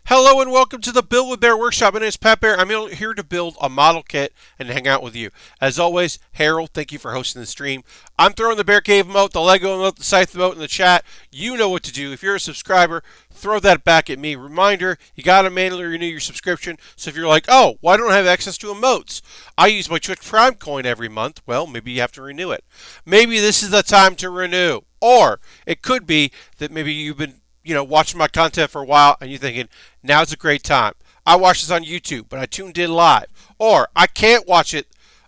Hello and welcome to the Build with Bear Workshop. My name is Pat Baer. I'm here to build a model kit and hang out with you. As always, Harold, thank you for hosting the stream. I'm throwing the Bear Cave emote, the Lego emote, the Scythe emote in the chat. You know what to do. If you're a subscriber, throw that back at me. Reminder, you got to manually renew your subscription. So if you're like, oh, why don't I have access to emotes? I use my Twitch Prime coin every month. Well, maybe you have to renew it. Maybe this is the time to renew. Or it could be that maybe you've been watching my content for a while and you're thinking, now's a great time. I watch this on YouTube, but I tuned in live. Or I can't watch it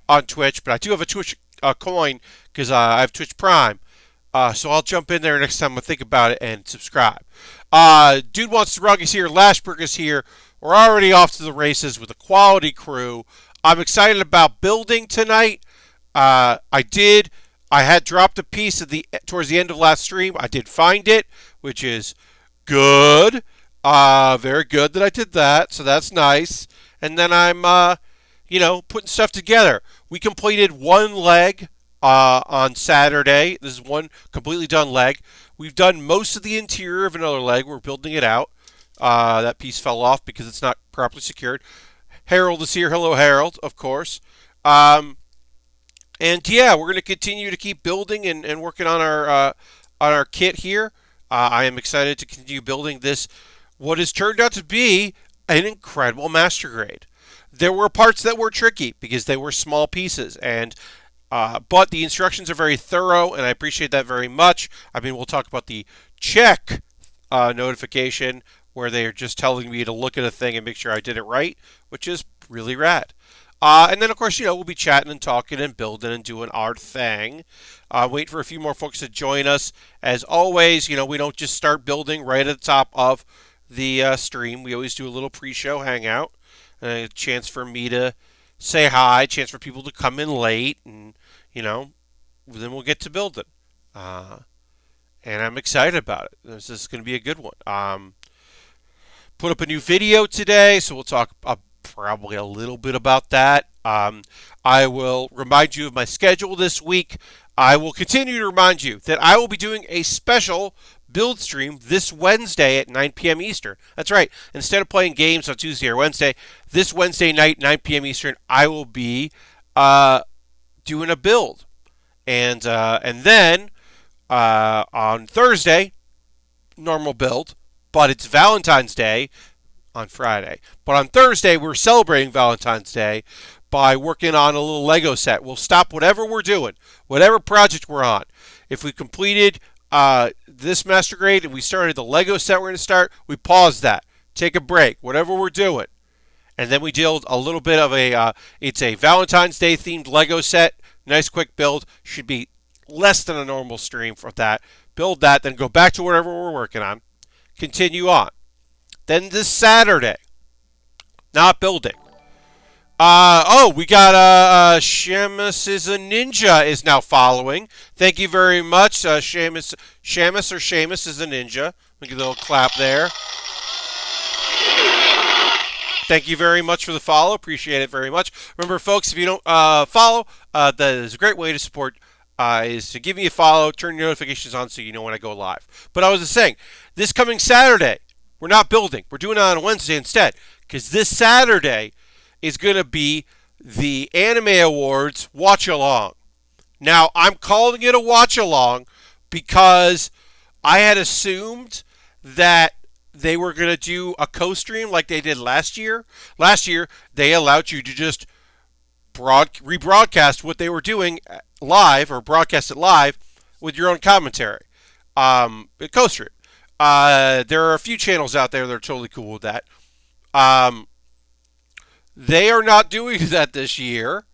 on Twitch, but I do have a Twitch coin because I have Twitch Prime. So I'll jump in there next time I think about it and subscribe. Dude Wants to Rug is here. Lashberg is here. We're already off to the races with a quality crew. I'm excited about building tonight. I had dropped a piece towards the end of last stream. I did find it, which is good. Very good that I did that. So that's nice. And then I'm, putting stuff together. We completed one leg on Saturday. This is one completely done leg. We've done most of the interior of another leg. We're building it out. That piece fell off because it's not properly secured. Harold is here. Hello, Harold, of course. And yeah, we're going to continue to keep building and working on our kit here. I am excited to continue building this, what has turned out to be an incredible master grade. There were parts that were tricky because they were small pieces, but the instructions are very thorough, and I appreciate that very much. I mean, we'll talk about the check notification where they are just telling me to look at a thing and make sure I did it right, which is really rad. And then, of course, we'll be chatting and talking and building and doing our thing. Wait for a few more folks to join us. As always, we don't just start building right at the top of the stream. We always do a little pre-show hangout, a chance for me to say hi, a chance for people to come in late, and, then we'll get to building. And I'm excited about it. This is going to be a good one. Put up a new video today, so we'll talk probably a little bit about that. I will remind you of my schedule this week. I will continue to remind you that I will be doing a special build stream this Wednesday at 9 p.m. Eastern. That's right. Instead of playing games on Tuesday or Wednesday, this Wednesday night, 9 p.m. Eastern, I will be doing a build. And then on Thursday, normal build, but it's Valentine's Day on Friday. But on Thursday, we're celebrating Valentine's Day by working on a little Lego set. We'll stop whatever we're doing, whatever project we're on. If we completed this master grade and we started the Lego set we're going to start, we pause that, take a break, whatever we're doing. And then we build a little bit of it's a Valentine's Day themed Lego set. Nice quick build. Should be less than a normal stream for that. Build that, then go back to whatever we're working on. Continue on. Then this Saturday, not building. We got Shamus is a ninja is now following. Thank you very much, Shamus is a ninja. Look at the little clap there. Thank you very much for the follow. Appreciate it very much. Remember, folks, if you don't follow, that is a great way to support. Is to give me a follow, turn your notifications on so you know when I go live. But I was just saying, this coming Saturday, we're not building. We're doing it on a Wednesday instead. Because this Saturday is going to be the Anime Awards watch-along. Now, I'm calling it a watch-along because I had assumed that they were going to do a co-stream like they did last year. Last year, they allowed you to just rebroadcast what they were doing live or broadcast it live with your own commentary. Co-stream. There are a few channels out there that are totally cool with that. They are not doing that this year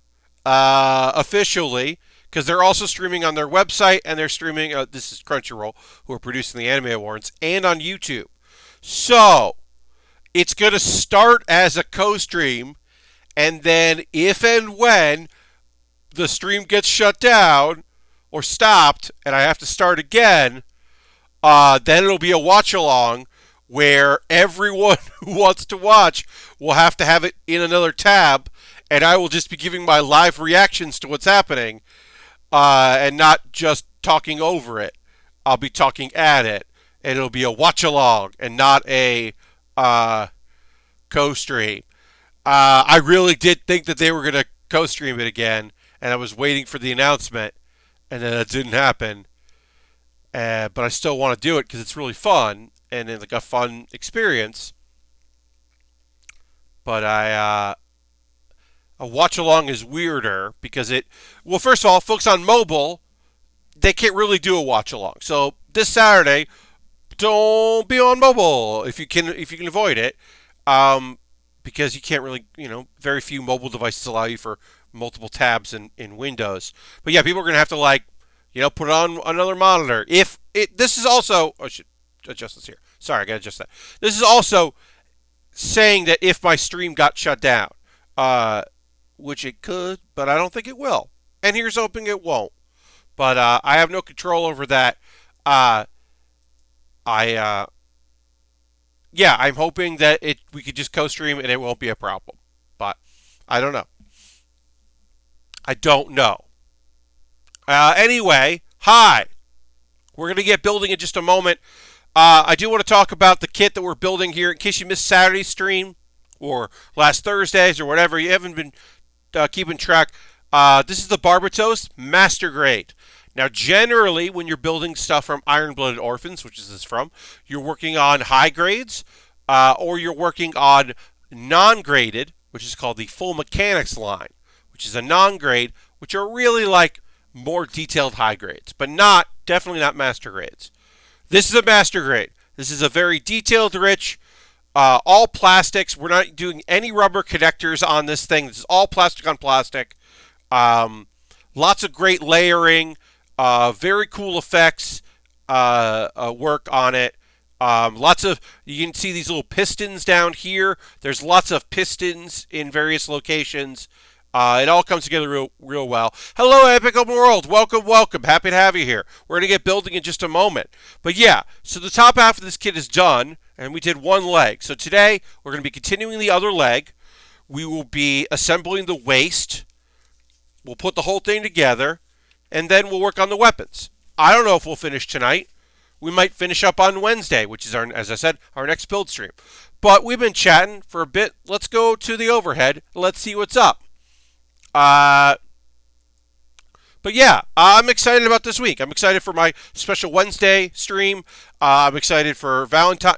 officially because they're also streaming on their website and they're streaming, this is Crunchyroll, who are producing the Anime Awards, and on YouTube. So, it's going to start as a co-stream, and then if and when the stream gets shut down or stopped and I have to start again, then it'll be a watch-along where everyone who wants to watch will have to have it in another tab, and I will just be giving my live reactions to what's happening and not just talking over it. I'll be talking at it, and it'll be a watch-along and not a uh, co-stream. I really did think that they were going to co-stream it again, and I was waiting for the announcement, and then it didn't happen. But I still want to do it because it's really fun and it's like a fun experience. But a watch along is weirder because it. Well, first of all, folks on mobile, they can't really do a watch along. So this Saturday, don't be on mobile if you can avoid it, um, because you can't really, very few mobile devices allow you for multiple tabs in Windows. But yeah, people are gonna have to put it on another monitor. If it this is also, I should adjust this here. Sorry, I gotta adjust that. This is also saying that if my stream got shut down, uh, which it could, but I don't think it will. And here's hoping it won't. But I have no control over that. Uh, I Yeah, I'm hoping that we could just co-stream and it won't be a problem. But I don't know. I don't know. Anyway, hi. We're gonna get building in just a moment. I do want to talk about the kit that we're building here in case you missed Saturday's stream or last Thursday's or whatever. You haven't been keeping track. This is the Barbatos Master Grade. Now, generally, when you're building stuff from Iron-Blooded Orphans, which is this from, you're working on high grades, or you're working on non-graded, which is called the Full Mechanics line, which is a non-grade, which are really like more detailed high grades, but definitely not master grades. This is a master grade. This is a very detailed, rich, all plastics. We're not doing any rubber connectors on this thing. This is all plastic on plastic. Lots of great layering, very cool effects work on it. You can see these little pistons down here. There's lots of pistons in various locations. It all comes together real well. Hello, Epic Open World. Welcome, welcome. Happy to have you here. We're going to get building in just a moment. But yeah, so the top half of this kit is done, and we did one leg. So today, we're going to be continuing the other leg. We will be assembling the waist. We'll put the whole thing together, and then we'll work on the weapons. I don't know if we'll finish tonight. We might finish up on Wednesday, which is, as I said, our next build stream. But we've been chatting for a bit. Let's go to the overhead. Let's see what's up. But yeah, I'm excited about this week. I'm excited for my special Wednesday stream. I'm excited for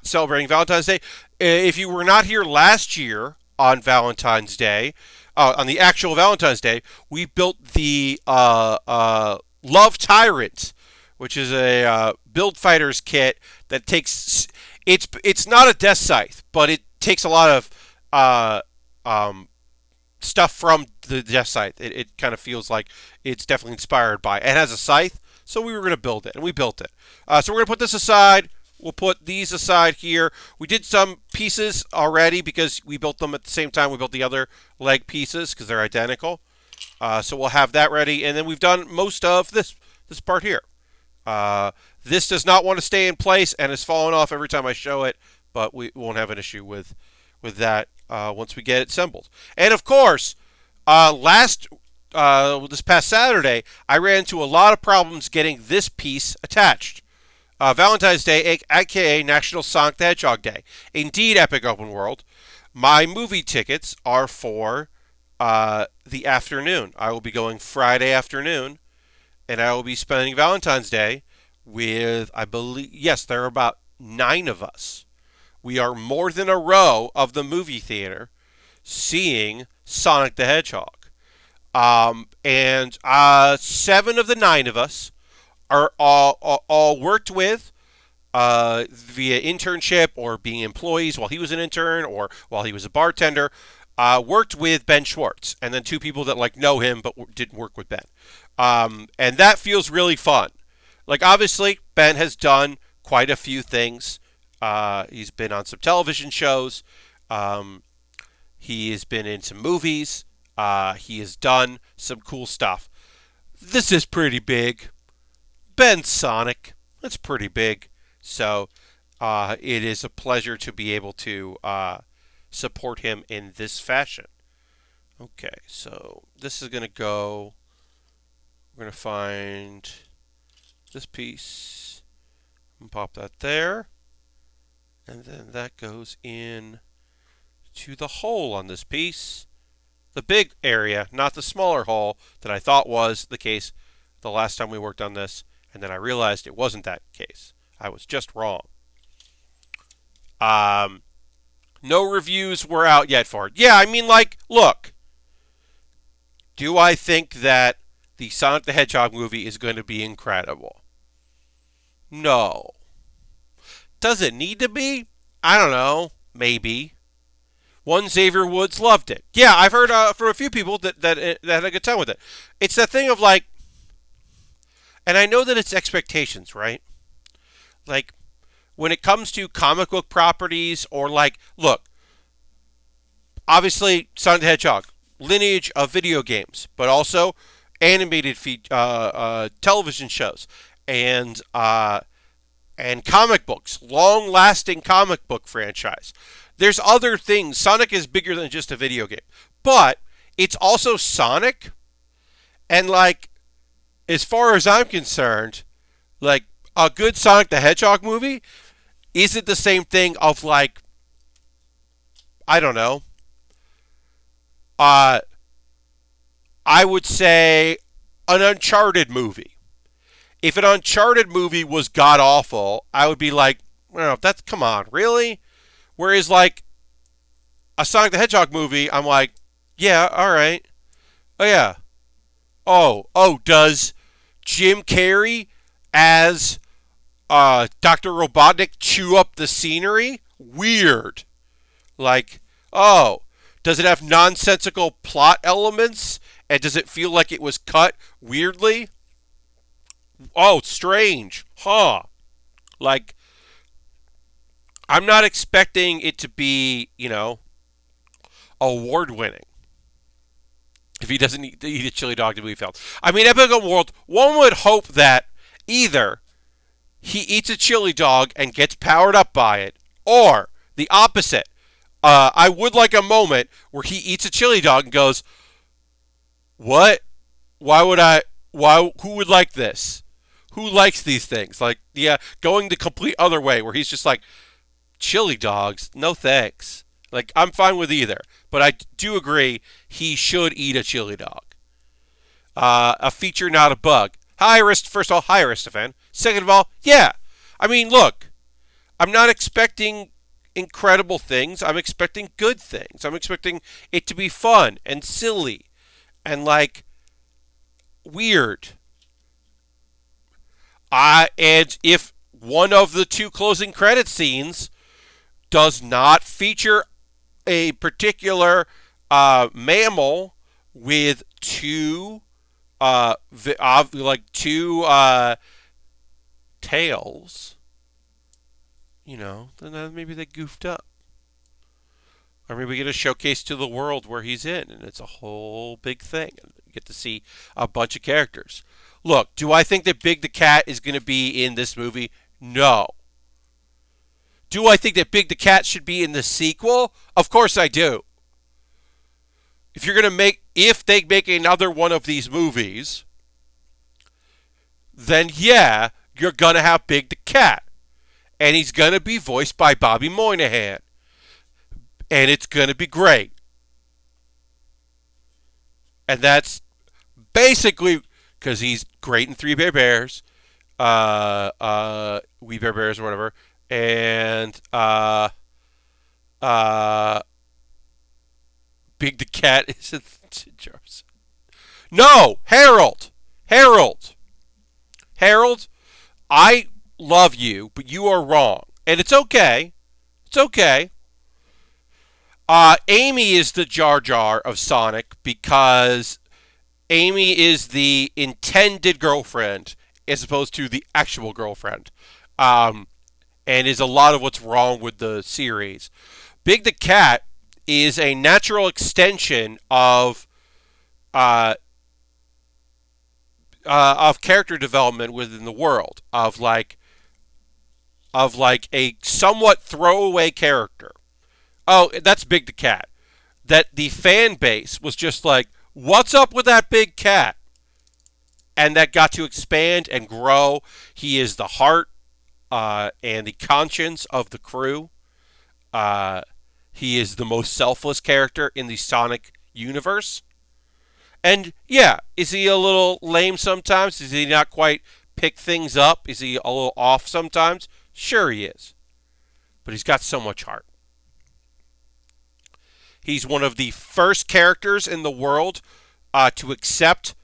celebrating Valentine's Day. If you were not here last year on Valentine's Day, on the actual Valentine's Day, we built the Love Tyrant, which is a build fighters kit that takes. It's not a death scythe, but it takes a lot of stuff from the death scythe. It kind of feels like it's definitely inspired by it. It has a scythe, so we were going to build it, and we built it. So we're going to put this aside. We'll put these aside here. We did some pieces already because we built them at the same time we built the other leg pieces because they're identical. So we'll have that ready, and then we've done most of this part here. This does not want to stay in place and is falling off every time I show it, but we won't have an issue with that once we get it assembled. And of course, this past Saturday, I ran into a lot of problems getting this piece attached. Valentine's Day, aka National Sonic the Hedgehog Day. Indeed, Epic Open World. My movie tickets are for the afternoon. I will be going Friday afternoon, and I will be spending Valentine's Day with, I believe, yes, there are about 9 of us. We are more than a row of the movie theater seeing Sonic the Hedgehog. And 7 of the 9 of us are all worked with via internship or being employees while he was an intern or while he was a bartender. Worked with Ben Schwartz, and then 2 people that know him but didn't work with Ben. And that feels really fun. Obviously, Ben has done quite a few things. He's been on some television shows. He has been in some movies. He has done some cool stuff. This is pretty big. Ben Sonic. That's pretty big. So it is a pleasure to be able to support him in this fashion. Okay, so this is going to go. We're going to find this piece and pop that there. And then that goes in to the hole on this piece. The big area, not the smaller hole that I thought was the case the last time we worked on this. And then I realized it wasn't that case. I was just wrong. No reviews were out yet for it. Yeah, I mean, like, look. Do I think that the Sonic the Hedgehog movie is going to be incredible? No. Does it need to be? I don't know. Maybe. One Xavier Woods loved it. Yeah, I've heard from a few people that had a good time with it. It's that thing of like, and I know that it's expectations, right? Like, when it comes to comic book properties or like, look, obviously Sonic the Hedgehog, lineage of video games, but also animated television shows and comic books, long-lasting comic book franchise. There's other things. Sonic is bigger than just a video game, but it's also Sonic, and like, as far as I'm concerned, like a good Sonic the Hedgehog movie isn't the same thing of like, I don't know. I would say an Uncharted movie. If an Uncharted movie was god awful, I would be like, well, that's come on, really? Whereas like a Sonic the Hedgehog movie, I'm like, yeah, all right. Oh yeah. Does Jim Carrey as Dr. Robotnik chew up the scenery? Weird. Like, does it have nonsensical plot elements? And does it feel like it was cut weirdly? Oh, strange. Huh. Like, I'm not expecting it to be, award winning. If he doesn't eat a chili dog to be felt. I mean, Epic World, one would hope that either he eats a chili dog and gets powered up by it, or the opposite. I would like a moment where he eats a chili dog and goes, what? Who would like this? Who likes these things? Like, yeah, going the complete other way where he's just like, chili dogs? No thanks. Like, I'm fine with either. But I do agree he should eat a chili dog. A feature, not a bug. First of all, hi, Aristophan. Second of all, yeah. I mean, look, I'm not expecting incredible things. I'm expecting good things. I'm expecting it to be fun and silly and, like, weird. And if one of the two closing credit scenes does not feature a particular mammal with two tails, then maybe they goofed up. Or maybe we get a showcase to the world where he's in, and it's a whole big thing. And you get to see a bunch of characters. Look, do I think that Big the Cat is going to be in this movie? No. Do I think that Big the Cat should be in the sequel? Of course I do. If they make another one of these movies, then yeah, you're going to have Big the Cat. And he's going to be voiced by Bobby Moynihan. And it's going to be great. And that's basically because he's great in Three Bear Bears, We Bear Bears or whatever, and Big the Cat is in Jars. No, Harold, I love you, but you are wrong, and it's okay. It's okay. Amy is the Jar Jar of Sonic because Amy is the intended girlfriend as opposed to the actual girlfriend, and is a lot of what's wrong with the series. Big the Cat is a natural extension of character development within the world of like a somewhat throwaway character. Oh, that's Big the Cat. That the fan base was just like, what's up with that big cat? And that got to expand and grow. He is the heart and the conscience of the crew. Uh, he is the most selfless character in the Sonic universe. And yeah, is he a little lame sometimes? Is he not quite pick things up? Is he a little off sometimes? Sure he is. But he's got so much heart. He's one of the first characters in the world to accept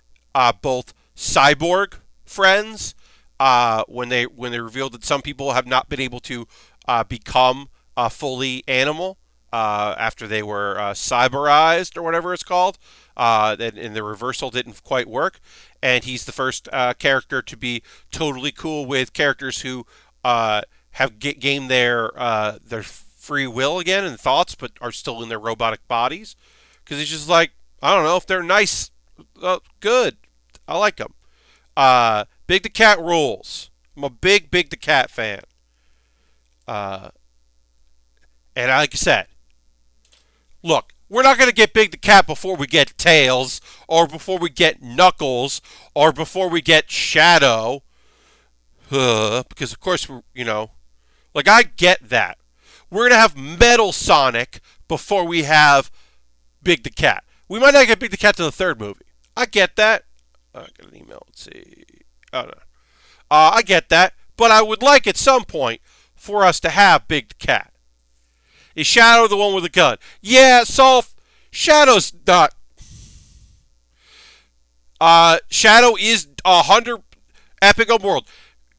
both cyborg friends when they revealed that some people have not been able to become fully animal after they were cyberized or whatever it's called. And the reversal didn't quite work. And he's the first character to be totally cool with characters who have gained their free will again and thoughts, but are still in their robotic bodies. Because he's just like, I don't know, if they're nice, good. I like them. Big the Cat rules. I'm a big the Cat fan. Uh, and like I said, look, we're not going to get Big the Cat before we get Tails, or before we get Knuckles, or before we get Shadow. Because, of course, like, I get that. We're going to have Metal Sonic before we have Big the Cat. We might not get Big the Cat to the third movie. I get that. I got an email. Let's see. Oh, no. I get that. But I would like at some point for us to have Big the Cat. Is Shadow the one with the gun? Yeah, Shadow's not. Shadow is 100 Epic Open World.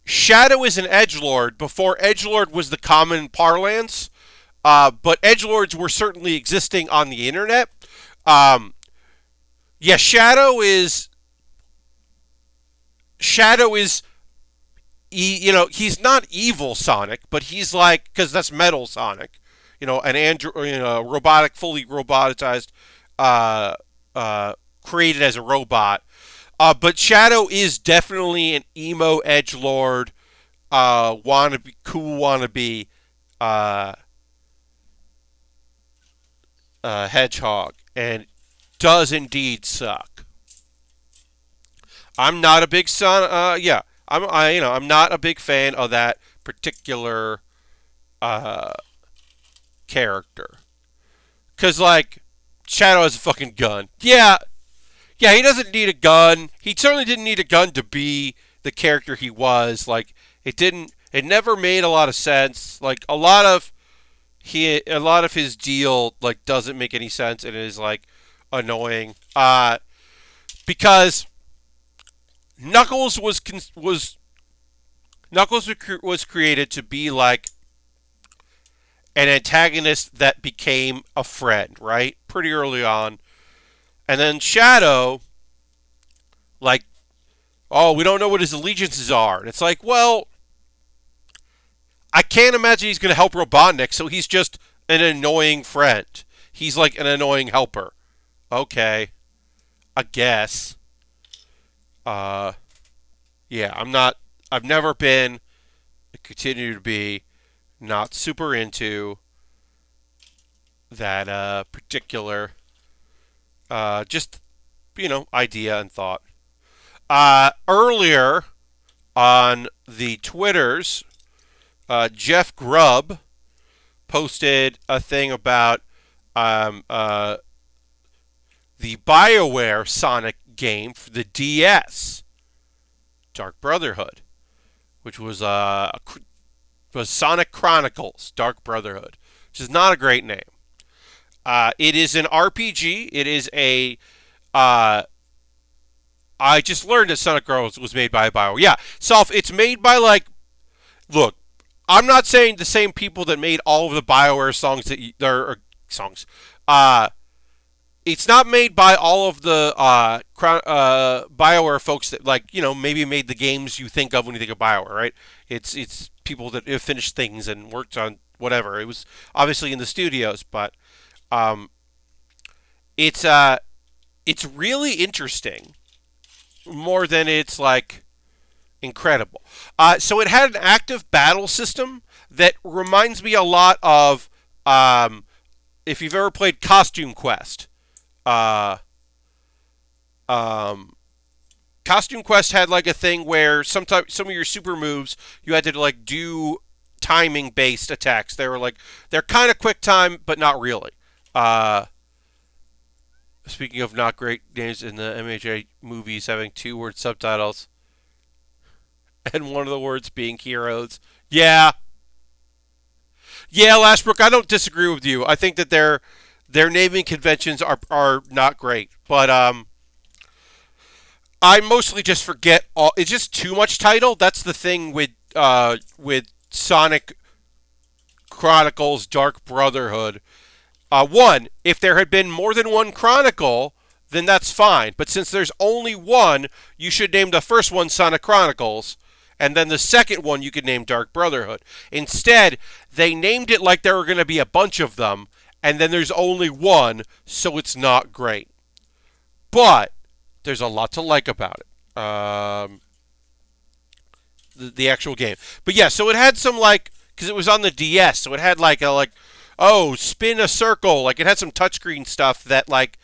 Shadow is an edgelord before edgelord was the common parlance, but edgelords were certainly existing on the internet. Yeah, Shadow is. He's not evil Sonic, but he's like, because that's Metal Sonic, robotic, fully robotized, created as a robot. But Shadow is definitely an emo edgelord, cool wannabe, hedgehog, and does indeed suck. I'm not a big I'm not a big fan of that particular character. Cause like Shadow has a fucking gun. Yeah, he doesn't need a gun. He certainly didn't need a gun to be the character he was. Like it never made a lot of sense. Like a lot of his deal like doesn't make any sense and is like annoying. Because Knuckles was created to be like an antagonist that became a friend, right? Pretty early on. And then Shadow, like, oh, we don't know what his allegiances are. And it's like, well, I can't imagine he's going to help Robotnik, so he's just an annoying friend. He's like an annoying helper. Okay. I guess. Yeah, I've never been, continue to be, not super into that particular, just, idea and thought. Earlier on the Twitters, Jeff Grubb posted a thing about the BioWare Sonic game for the DS, Dark Brotherhood, which was Sonic Chronicles Dark Brotherhood, which is not a great name. It is an RPG. It is a I just learned that Sonic Girls was made by BioWare. Yeah, it's made by look, I'm not saying the same people that made all of the BioWare songs songs. It's not made by all of the BioWare folks that maybe made the games you think of when you think of BioWare, right? It's people that have finished things and worked on whatever. It was obviously in the studios, but it's really interesting more than it's incredible. So it had an active battle system that reminds me a lot of if you've ever played Costume Quest. Costume Quest had a thing where some of your super moves you had to do timing based attacks. They're kind of quick time, but not really. Uh, Speaking of not great names in the MHA movies having 2 word subtitles, and one of the words being heroes. Yeah, yeah, Lashbrook. I don't disagree with you. I think that their naming conventions are not great, but I mostly just forget all. It's just too much title. That's the thing with Sonic Chronicles Dark Brotherhood. One, if there had been more than one Chronicle, then that's fine. But since there's only one, you should name the first one Sonic Chronicles, and then the second one you could name Dark Brotherhood. Instead, they named it like there were going to be a bunch of them, and then there's only one, so it's not great. But there's a lot to like about it. The actual game. But yeah, so it had some like, because it was on the DS, so it had oh, spin a circle. Like it had some touchscreen stuff that like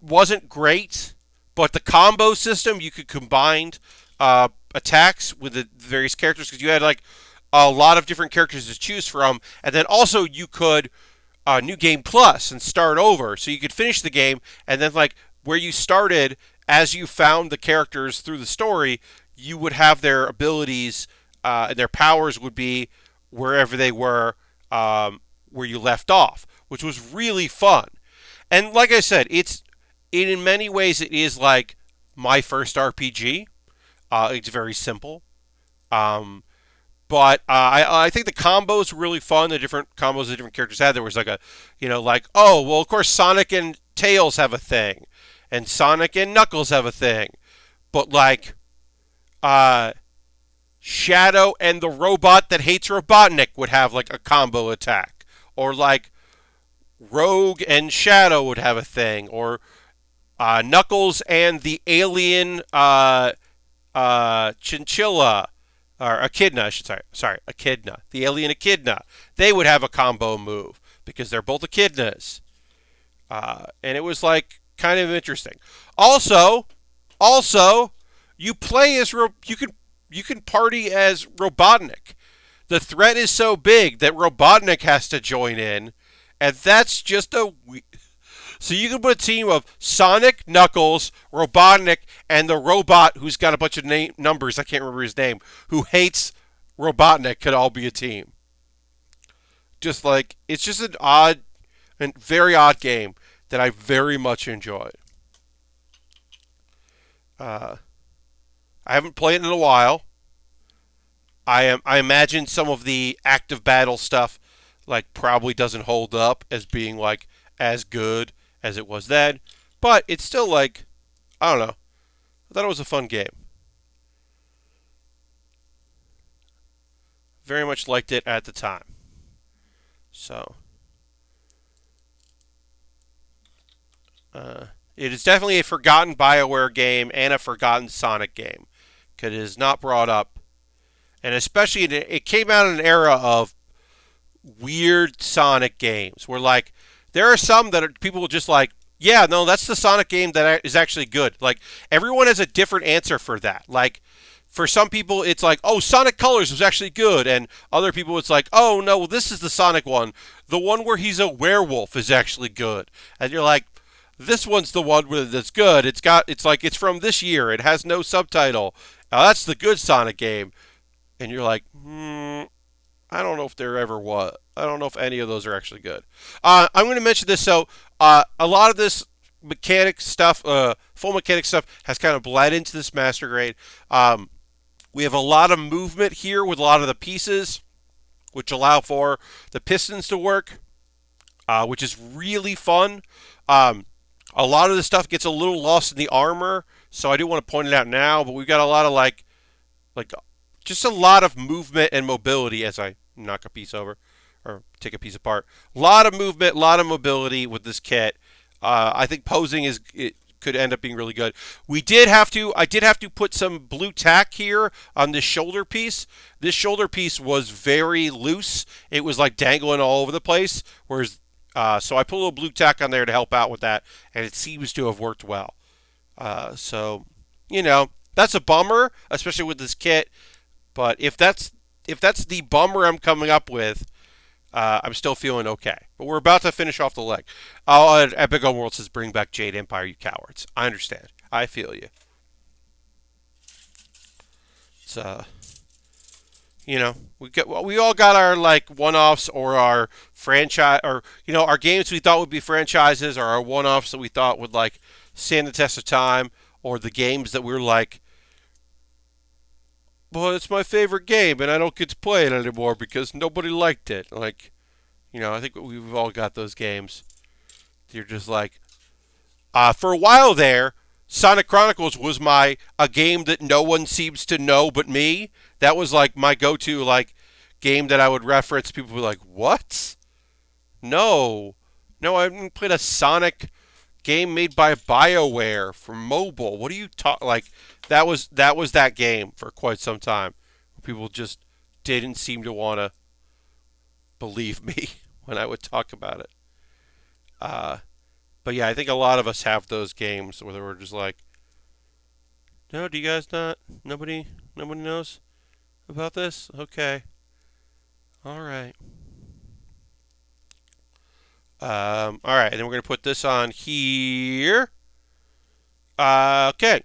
wasn't great, but the combo system, you could combine attacks with the various characters because you had like a lot of different characters to choose from, and then also you could New Game Plus and start over, so you could finish the game and then like where you started as you found the characters through the story, you would have their abilities and their powers would be wherever they were where you left off, which was really fun. And like I said, in many ways it is like my first RPG. It's very simple. But I think the combos were really fun. The different combos the different characters had. There was like oh, well, of course, Sonic and Tails have a thing. And Sonic and Knuckles have a thing. But like, Shadow and the robot that hates Robotnik would have like a combo attack. Or like, Rogue and Shadow would have a thing. Or Knuckles and the alien Chinchilla. Or Echidna, I should say. Sorry, Echidna. The alien Echidna. They would have a combo move because they're both Echidnas. And it was like kind of interesting. Also, you play as you can party as Robotnik. The threat is so big that Robotnik has to join in, and that's just so you can put a team of Sonic, Knuckles, Robotnik, and the robot who's got a bunch of numbers, I can't remember his name, who hates Robotnik could all be a team. Just like, it's just an odd and very odd game that I very much enjoyed. I haven't played it in a while. I imagine some of the active battle stuff like probably doesn't hold up as being like as good as it was then, but it's still like, I don't know. I thought it was a fun game. Very much liked it at the time. So, it is definitely a forgotten BioWare game and a forgotten Sonic game because it is not brought up, and especially it came out in an era of weird Sonic games where like there are some that people will just like, yeah, no, that's the Sonic game that is actually good. Like everyone has a different answer for that. Like for some people it's like, oh, Sonic Colors was actually good, and other people it's like, oh no, well, this is the Sonic one. The one where he's a werewolf is actually good. And you're like, this one's the one that's good. It's from this year. It has no subtitle. Now that's the good Sonic game. And you're like, I don't know if there ever was. I don't know if any of those are actually good. I'm going to mention this. So a lot of this mechanic stuff, full mechanic stuff, has kind of bled into this Master Grade. We have a lot of movement here with a lot of the pieces, which allow for the pistons to work, which is really fun. A lot of the stuff gets a little lost in the armor, so I do want to point it out now. But we've got a lot of like just a lot of movement and mobility as I knock a piece over or take a piece apart. A lot of movement, a lot of mobility with this kit. I think posing could end up being really good. I did have to put some blue tack here on this shoulder piece. This shoulder piece was very loose. It was like dangling all over the place. Whereas, so I put a little blue tack on there to help out with that, and it seems to have worked well. So, that's a bummer, especially with this kit. But if if that's the bummer I'm coming up with, I'm still feeling okay. But we're about to finish off the leg. Epic Open World says, "Bring back Jade Empire, you cowards." I understand. I feel you. It's we all got our like one-offs or our franchise or our games we thought would be franchises or our one-offs that we thought would like stand the test of time, or the games that we're like, well, it's my favorite game and I don't get to play it anymore because nobody liked it. Like, I think we've all got those games. You're just like, for a while there, Sonic Chronicles was a game that no one seems to know but me. That was like my go-to like game that I would reference. People would be like, "What? No, I haven't played a Sonic game made by BioWare for mobile. What are you talking?" Like that was that game for quite some time. People just didn't seem to want to believe me when I would talk about it. But yeah, I think a lot of us have those games where we're just like, "No, do you guys not? Nobody knows about this? Okay, all right." All right, and then we're gonna put this on here. Okay.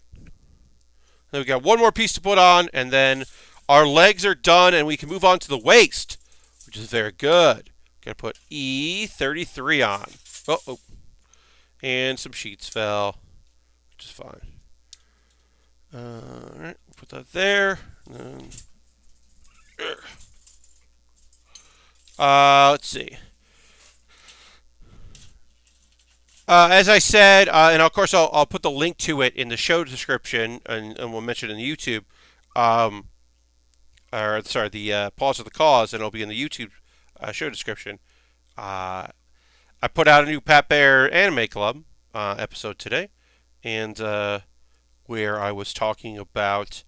Then we got one more piece to put on, and then our legs are done, and we can move on to the waist, which is very good. Gonna put E33 on. Oh. And some sheets fell, which is fine. All right, put that there. And then, let's see. As I said, and of course I'll put the link to it in the show description, and we'll mention it in the YouTube. The pause of the cause, and it'll be in the YouTube show description. I put out a new Pat Baer Anime Club episode today, and where I was talking about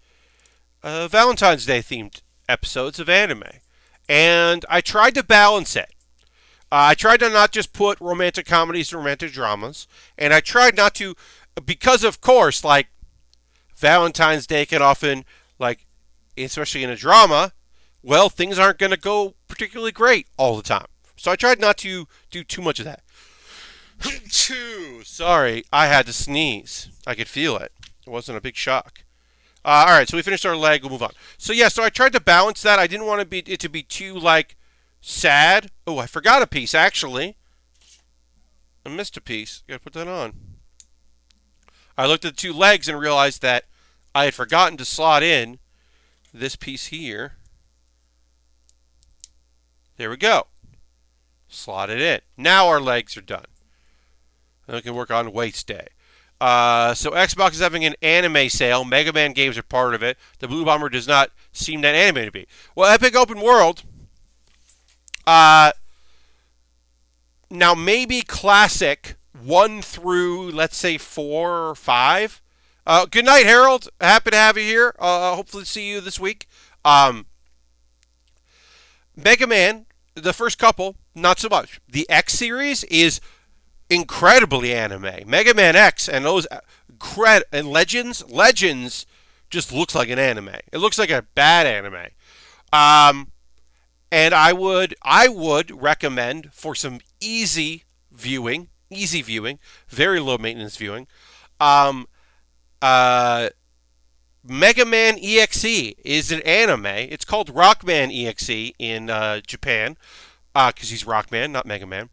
Valentine's Day themed episodes of anime, and I tried to balance it. I tried to not just put romantic comedies and romantic dramas, and I tried not to, because of course, like, Valentine's Day can often, like, especially in a drama, well, things aren't going to go particularly great all the time. So I tried not to do too much of that. Sorry, I had to sneeze. I could feel it. It wasn't a big shock. All right, so we finished our leg. We'll move on. So I tried to balance that. I didn't want it to be too, like, sad. Oh, I forgot a piece, actually. I missed a piece. Gotta put that on. I looked at the two legs and realized that I had forgotten to slot in this piece here. There we go. Slot it in. Now our legs are done. And we can work on waist day. So Xbox is having an anime sale. Mega Man games are part of it. The Blue Bomber does not seem that anime to be. Well, Epic Open World... now maybe classic 1 through, let's say, 4 or 5. Good night, Harold. Happy to have you here. Hopefully see you this week. Mega Man, the first couple, not so much. The X series is incredibly anime. Mega Man X and those and Legends just looks like an anime. It looks like a bad anime. And I would recommend for some easy viewing, very low maintenance viewing. Mega Man EXE is an anime. It's called Rockman EXE in Japan, because he's Rockman, not Mega Man.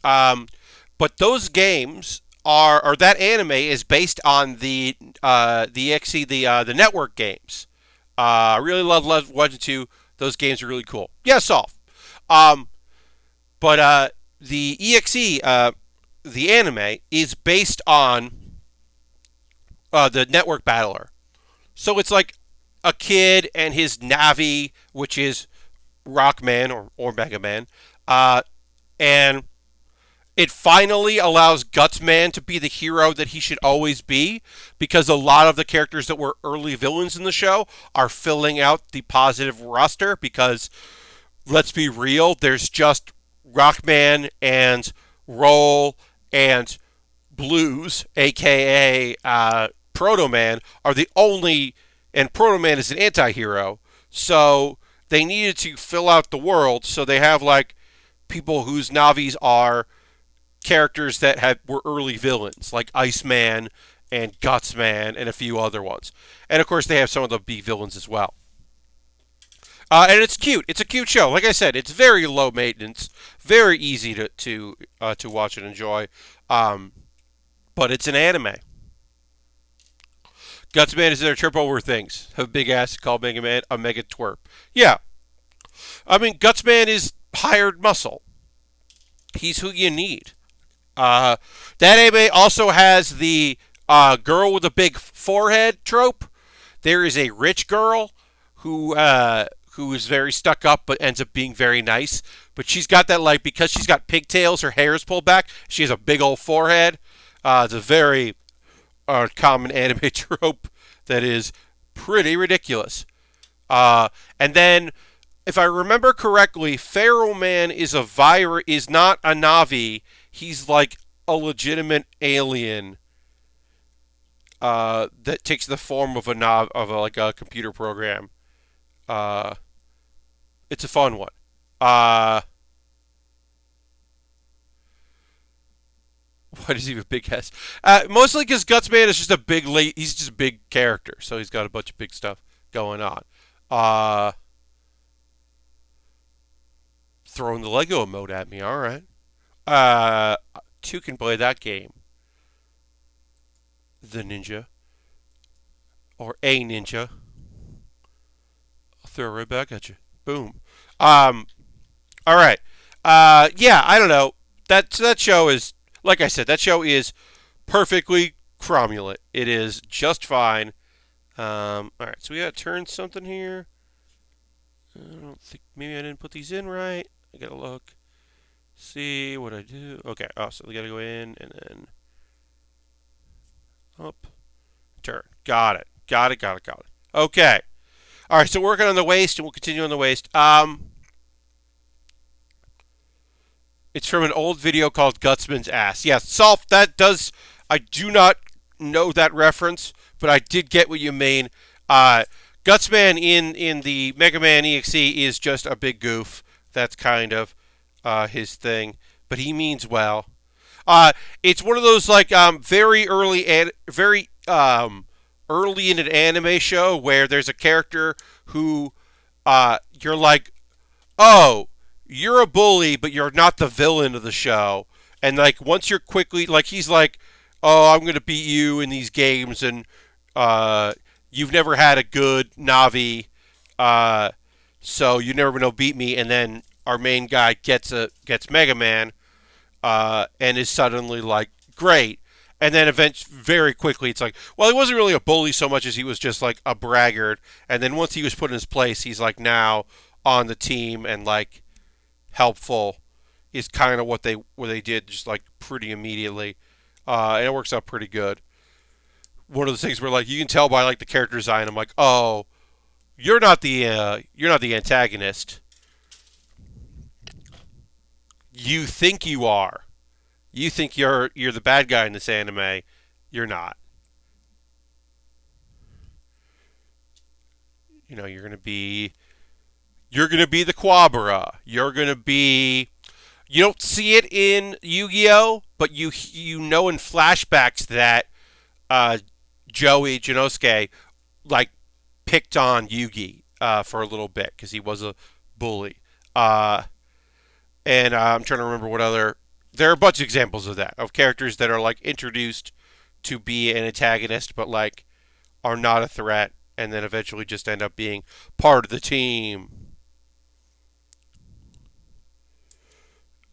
But those games or that anime is based on the EXE, the network games. I really love Legend 2. Those games are really cool. Yes, off. But the EXE, the anime, is based on the network battler. So it's like a kid and his Navi, which is Rockman or Mega Man. And it finally allows Gutsman to be the hero that he should always be, because a lot of the characters that were early villains in the show are filling out the positive roster, because, let's be real, there's just Rockman and Roll and Blues, a.k.a. Proto Man, are the only, and Proto Man is an anti-hero, so they needed to fill out the world, so they have like people whose navis are characters that were early villains, like Iceman and Gutsman and a few other ones. And of course, they have some of the B villains as well. And it's cute. It's a cute show. Like I said, it's very low maintenance, very easy to watch and enjoy. But it's an anime. Gutsman is there to trip over things. Have a big ass, call Mega Man a mega twerp. Yeah, I mean Gutsman is hired muscle. He's who you need. That anime also has the girl with a big forehead trope. There is a rich girl who is very stuck up but ends up being very nice. But she's got that, like, because she's got pigtails, her hair is pulled back, she has a big old forehead. It's a very common anime trope that is pretty ridiculous. And then, if I remember correctly, Pharaoh Man is not a Navi. He's like a legitimate alien that takes the form of like a computer program. It's a fun one. Why does he have a big ass? Mostly because Gutsman is just he's just a big character, so he's got a bunch of big stuff going on. Throwing the Lego emote at me, alright. Two can play that game. The ninja. Or a ninja. I'll throw it right back at you. Boom. Alright. Yeah, I don't know. That show is, like I said, that show is perfectly cromulent. It is just fine. Alright, so we gotta turn something here. I don't think, maybe I didn't put these in right. I gotta look. See what I do. Okay, so we gotta go in and then up. Turn. Got it. Got it. Okay. Alright, so working on the waist, and we'll continue on the waist. It's from an old video called Gutsman's Ass. Yes, Solf, I do not know that reference, but I did get what you mean. Gutsman in the Mega Man EXE is just a big goof. That's kind of his thing, but he means well. It's one of those like very early in an anime show where there's a character who you're like, oh, you're a bully, but you're not the villain of the show. And like once you're quickly like he's like, oh, I'm gonna beat you in these games, and you've never had a good Navi, so you've never been able to beat me. And then our main guy gets Mega Man, and is suddenly like great. And then eventually, very quickly, it's like, well, he wasn't really a bully so much as he was just like a braggart. And then once he was put in his place, he's like now on the team and like helpful. Is kind of what they did just like pretty immediately, and it works out pretty good. One of those things where like you can tell by like the character design, I'm like, oh, you're not the antagonist. You think you are. You think you're the bad guy in this anime. You're not. You know, you're gonna be the Quabra. You're gonna be. You don't see it in Yu-Gi-Oh, but you know in flashbacks that Joey Janosuke like picked on Yugi for a little bit because he was a bully. And I'm trying to remember what other. There are a bunch of examples of that, of characters that are like introduced to be an antagonist, but like are not a threat, and then eventually just end up being part of the team.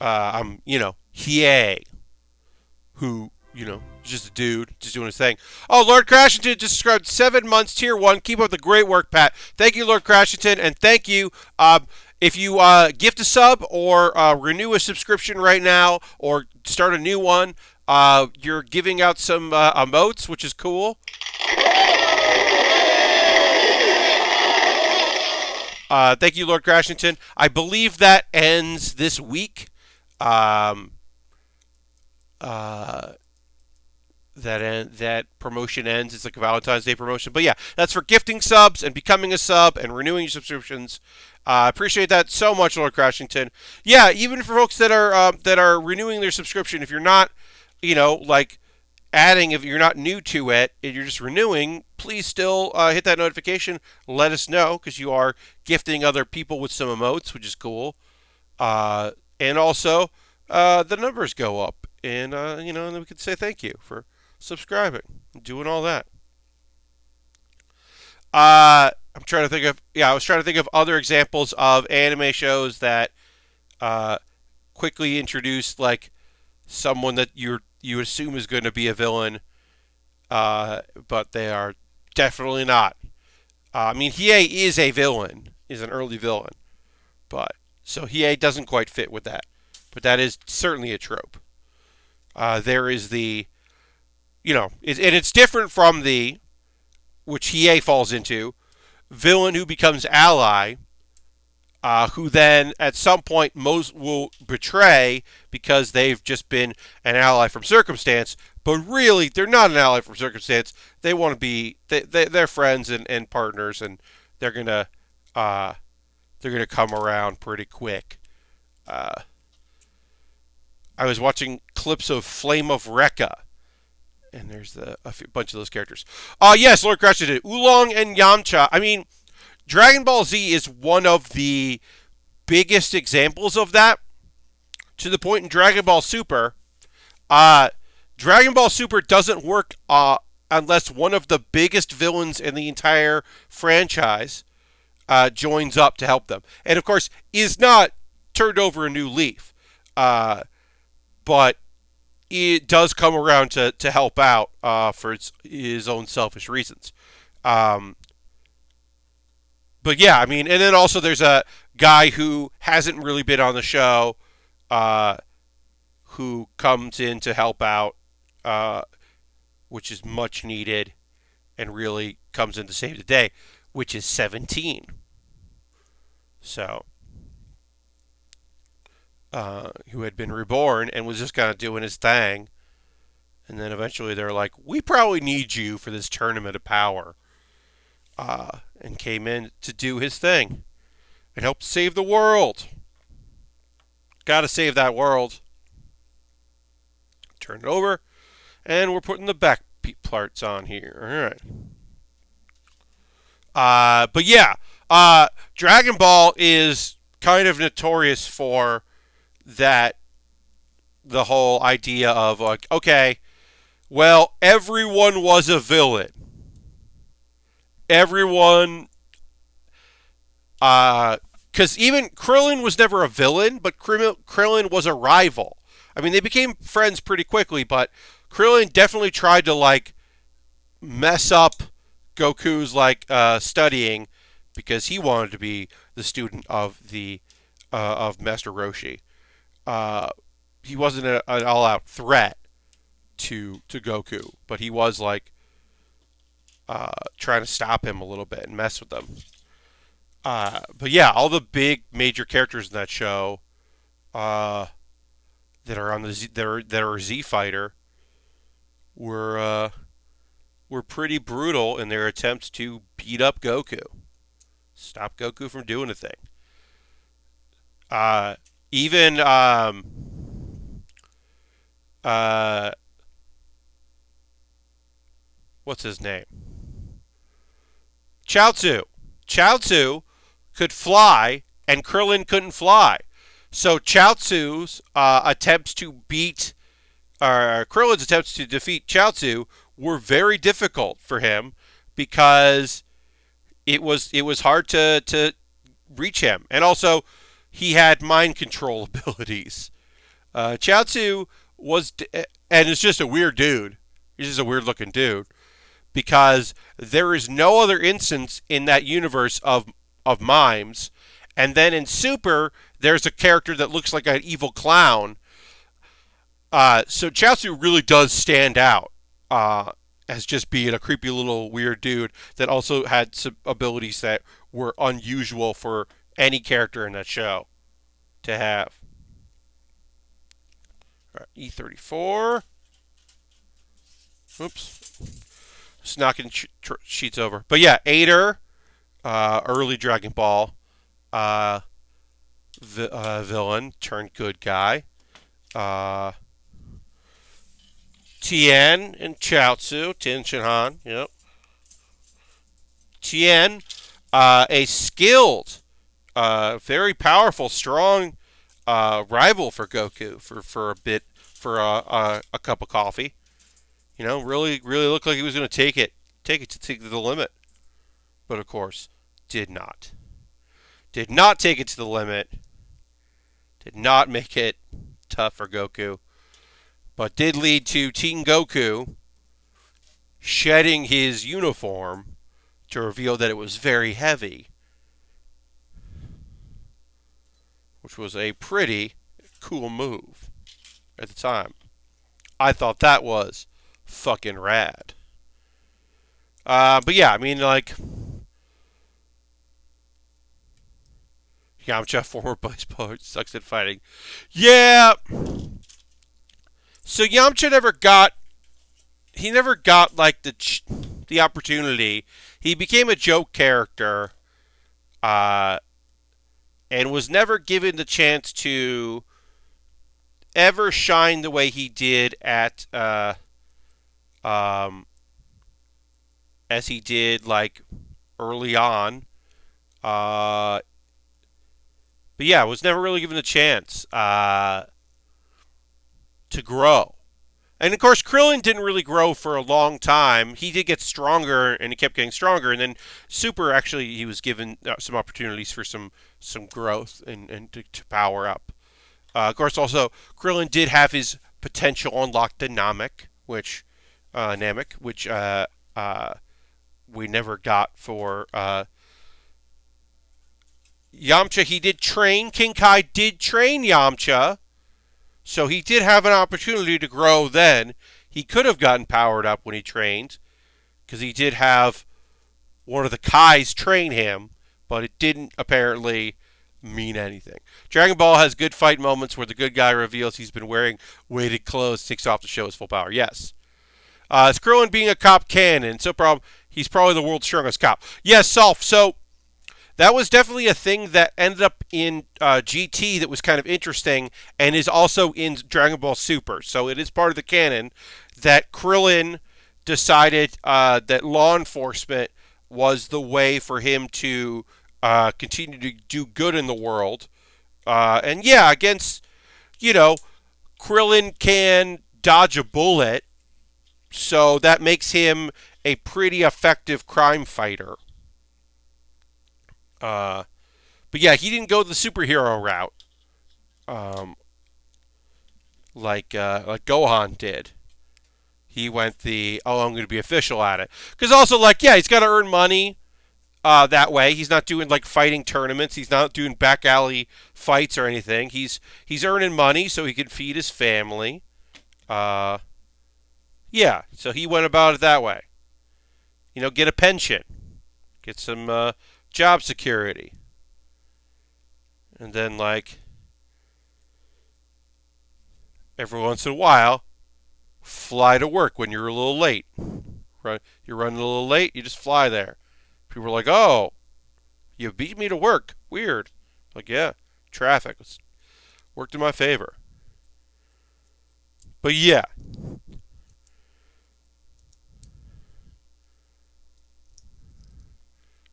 Hiei, who, is just a dude, just doing his thing. Oh, Lord Crashington just subscribed 7 months, tier 1. Keep up the great work, Pat. Thank you, Lord Crashington, and thank you. If you gift a sub or renew a subscription right now or start a new one, you're giving out some emotes, which is cool. Thank you, Lord Crashington. I believe that ends this week. that promotion ends. It's like a Valentine's Day promotion. But yeah, that's for gifting subs and becoming a sub and renewing your subscriptions. I appreciate that so much, Lord Crashington. Yeah, even for folks that are renewing their subscription, if you're not, like adding, if you're not new to it and you're just renewing, please still hit that notification. Let us know because you are gifting other people with some emotes, which is cool. And also, the numbers go up, and and then we could say thank you for subscribing and doing all that. I'm trying to think of I was trying to think of other examples of anime shows that uh, quickly introduce like someone that you assume is going to be a villain, but they are definitely not. I mean, Hiei is a villain, is an early villain, but so Hiei doesn't quite fit with that. But that is certainly a trope. There is and it's different from the which Hiei falls into villain who becomes ally, who then at some point most will betray because they've just been an ally from circumstance. But really, they're not an ally from circumstance. They want to be they're friends and partners, and they're gonna uh, they're gonna come around pretty quick. Uh, I was watching clips of Flame of Rekka, and there's bunch of those characters. Yes, Lord Crash did it. Oolong and Yamcha. I mean, Dragon Ball Z is one of the biggest examples of that. To the point in Dragon Ball Super, uh, Dragon Ball Super doesn't work unless one of the biggest villains in the entire franchise joins up to help them, and of course is not turned over a new leaf, but it does come around to help out for his own selfish reasons. Um, but yeah, I mean, and then also there's a guy who hasn't really been on the show, uh, who comes in to help out, uh, which is much needed, and really comes in to save the day, which is 17. So, who had been reborn and was just kind of doing his thing, and then eventually they're like, "We probably need you for this tournament of power," and came in to do his thing and help save the world. Got to save that world. Turn it over, and we're putting the back parts on here. All right. But yeah, Dragon Ball is kind of notorious for that. The whole idea of like, okay, well, everyone was a villain. Everyone, because even Krillin was never a villain, but Krillin was a rival. I mean, they became friends pretty quickly, but Krillin definitely tried to like mess up Goku's like studying because he wanted to be the student of Master Roshi. He wasn't an all-out threat to Goku, but he was like trying to stop him a little bit and mess with him. But yeah, all the big major characters in that show that are on the that are Z Fighter were pretty brutal in their attempts to beat up Goku, stop Goku from doing a thing. Even what's his name? Chaozu. Chaozu could fly, and Krillin couldn't fly. So Chaozu's attempts to beat, Krillin's attempts to defeat Chaozu were very difficult for him because it was hard to reach him, and also he had mind control abilities. Chaozu and is just a weird dude. He's just a weird looking dude because there is no other instance in that universe of mimes. And then in Super, there's a character that looks like an evil clown. So Chaozu really does stand out as just being a creepy little weird dude that also had some abilities that were unusual for any character in that show to have. All right, E34. Oops. Just knocking sheets over. But yeah, Ader, early Dragon Ball uh, villain turned good guy. Uh, Tien and Chaozu, Tien Shinhan, yep. Tien, a skilled, very powerful, strong rival for Goku for a bit, for a cup of coffee. You know, really looked like he was going to take it to the limit, but of course, did not. Did not take it to the limit. Did not make it tough for Goku, but did lead to Teen Goku shedding his uniform to reveal that it was very heavy, which was a pretty cool move at the time. I thought that was fucking rad. But yeah, I mean, like, Yamcha, former baseball, sucks at fighting. Yeah. So Yamcha never got like the opportunity. He became a joke character, uh, and was never given the chance to ever shine the way he did at um, as he did like early on. Uh, but yeah, was never really given a chance to grow. And of course, Krillin didn't really grow for a long time. He did get stronger, and he kept getting stronger. And then Super, actually, he was given some opportunities for some growth and to power up. Of course, also Krillin did have his potential unlocked to Namek, which we never got for Yamcha. He did train. King Kai did train Yamcha, so he did have an opportunity to grow then. He could have gotten powered up when he trained, because he did have one of the Kais train him, but it didn't apparently mean anything. Dragon Ball has good fight moments where the good guy reveals he's been wearing weighted clothes, takes off to show his full power. Yes. Is Krillin being a cop canon? He's probably the world's strongest cop. Yes, Solf. So that was definitely a thing that ended up in GT that was kind of interesting, and is also in Dragon Ball Super. So it is part of the canon that Krillin decided that law enforcement was the way for him to continue to do good in the world. And yeah, against, Krillin can dodge a bullet, so that makes him a pretty effective crime fighter. But yeah, he didn't go the superhero route, like Gohan did. He went I'm going to be official at it. Because also, like, yeah, he's got to earn money that way. He's not doing, like, fighting tournaments. He's not doing back alley fights or anything. He's earning money so he can feed his family. Yeah, so he went about it that way. Get a pension. Get some job security. And then, like, every once in a while, fly to work when you're a little late. You're running a little late, you just fly there. People are like, oh, you beat me to work. Weird. Like, yeah, traffic worked in my favor. But yeah.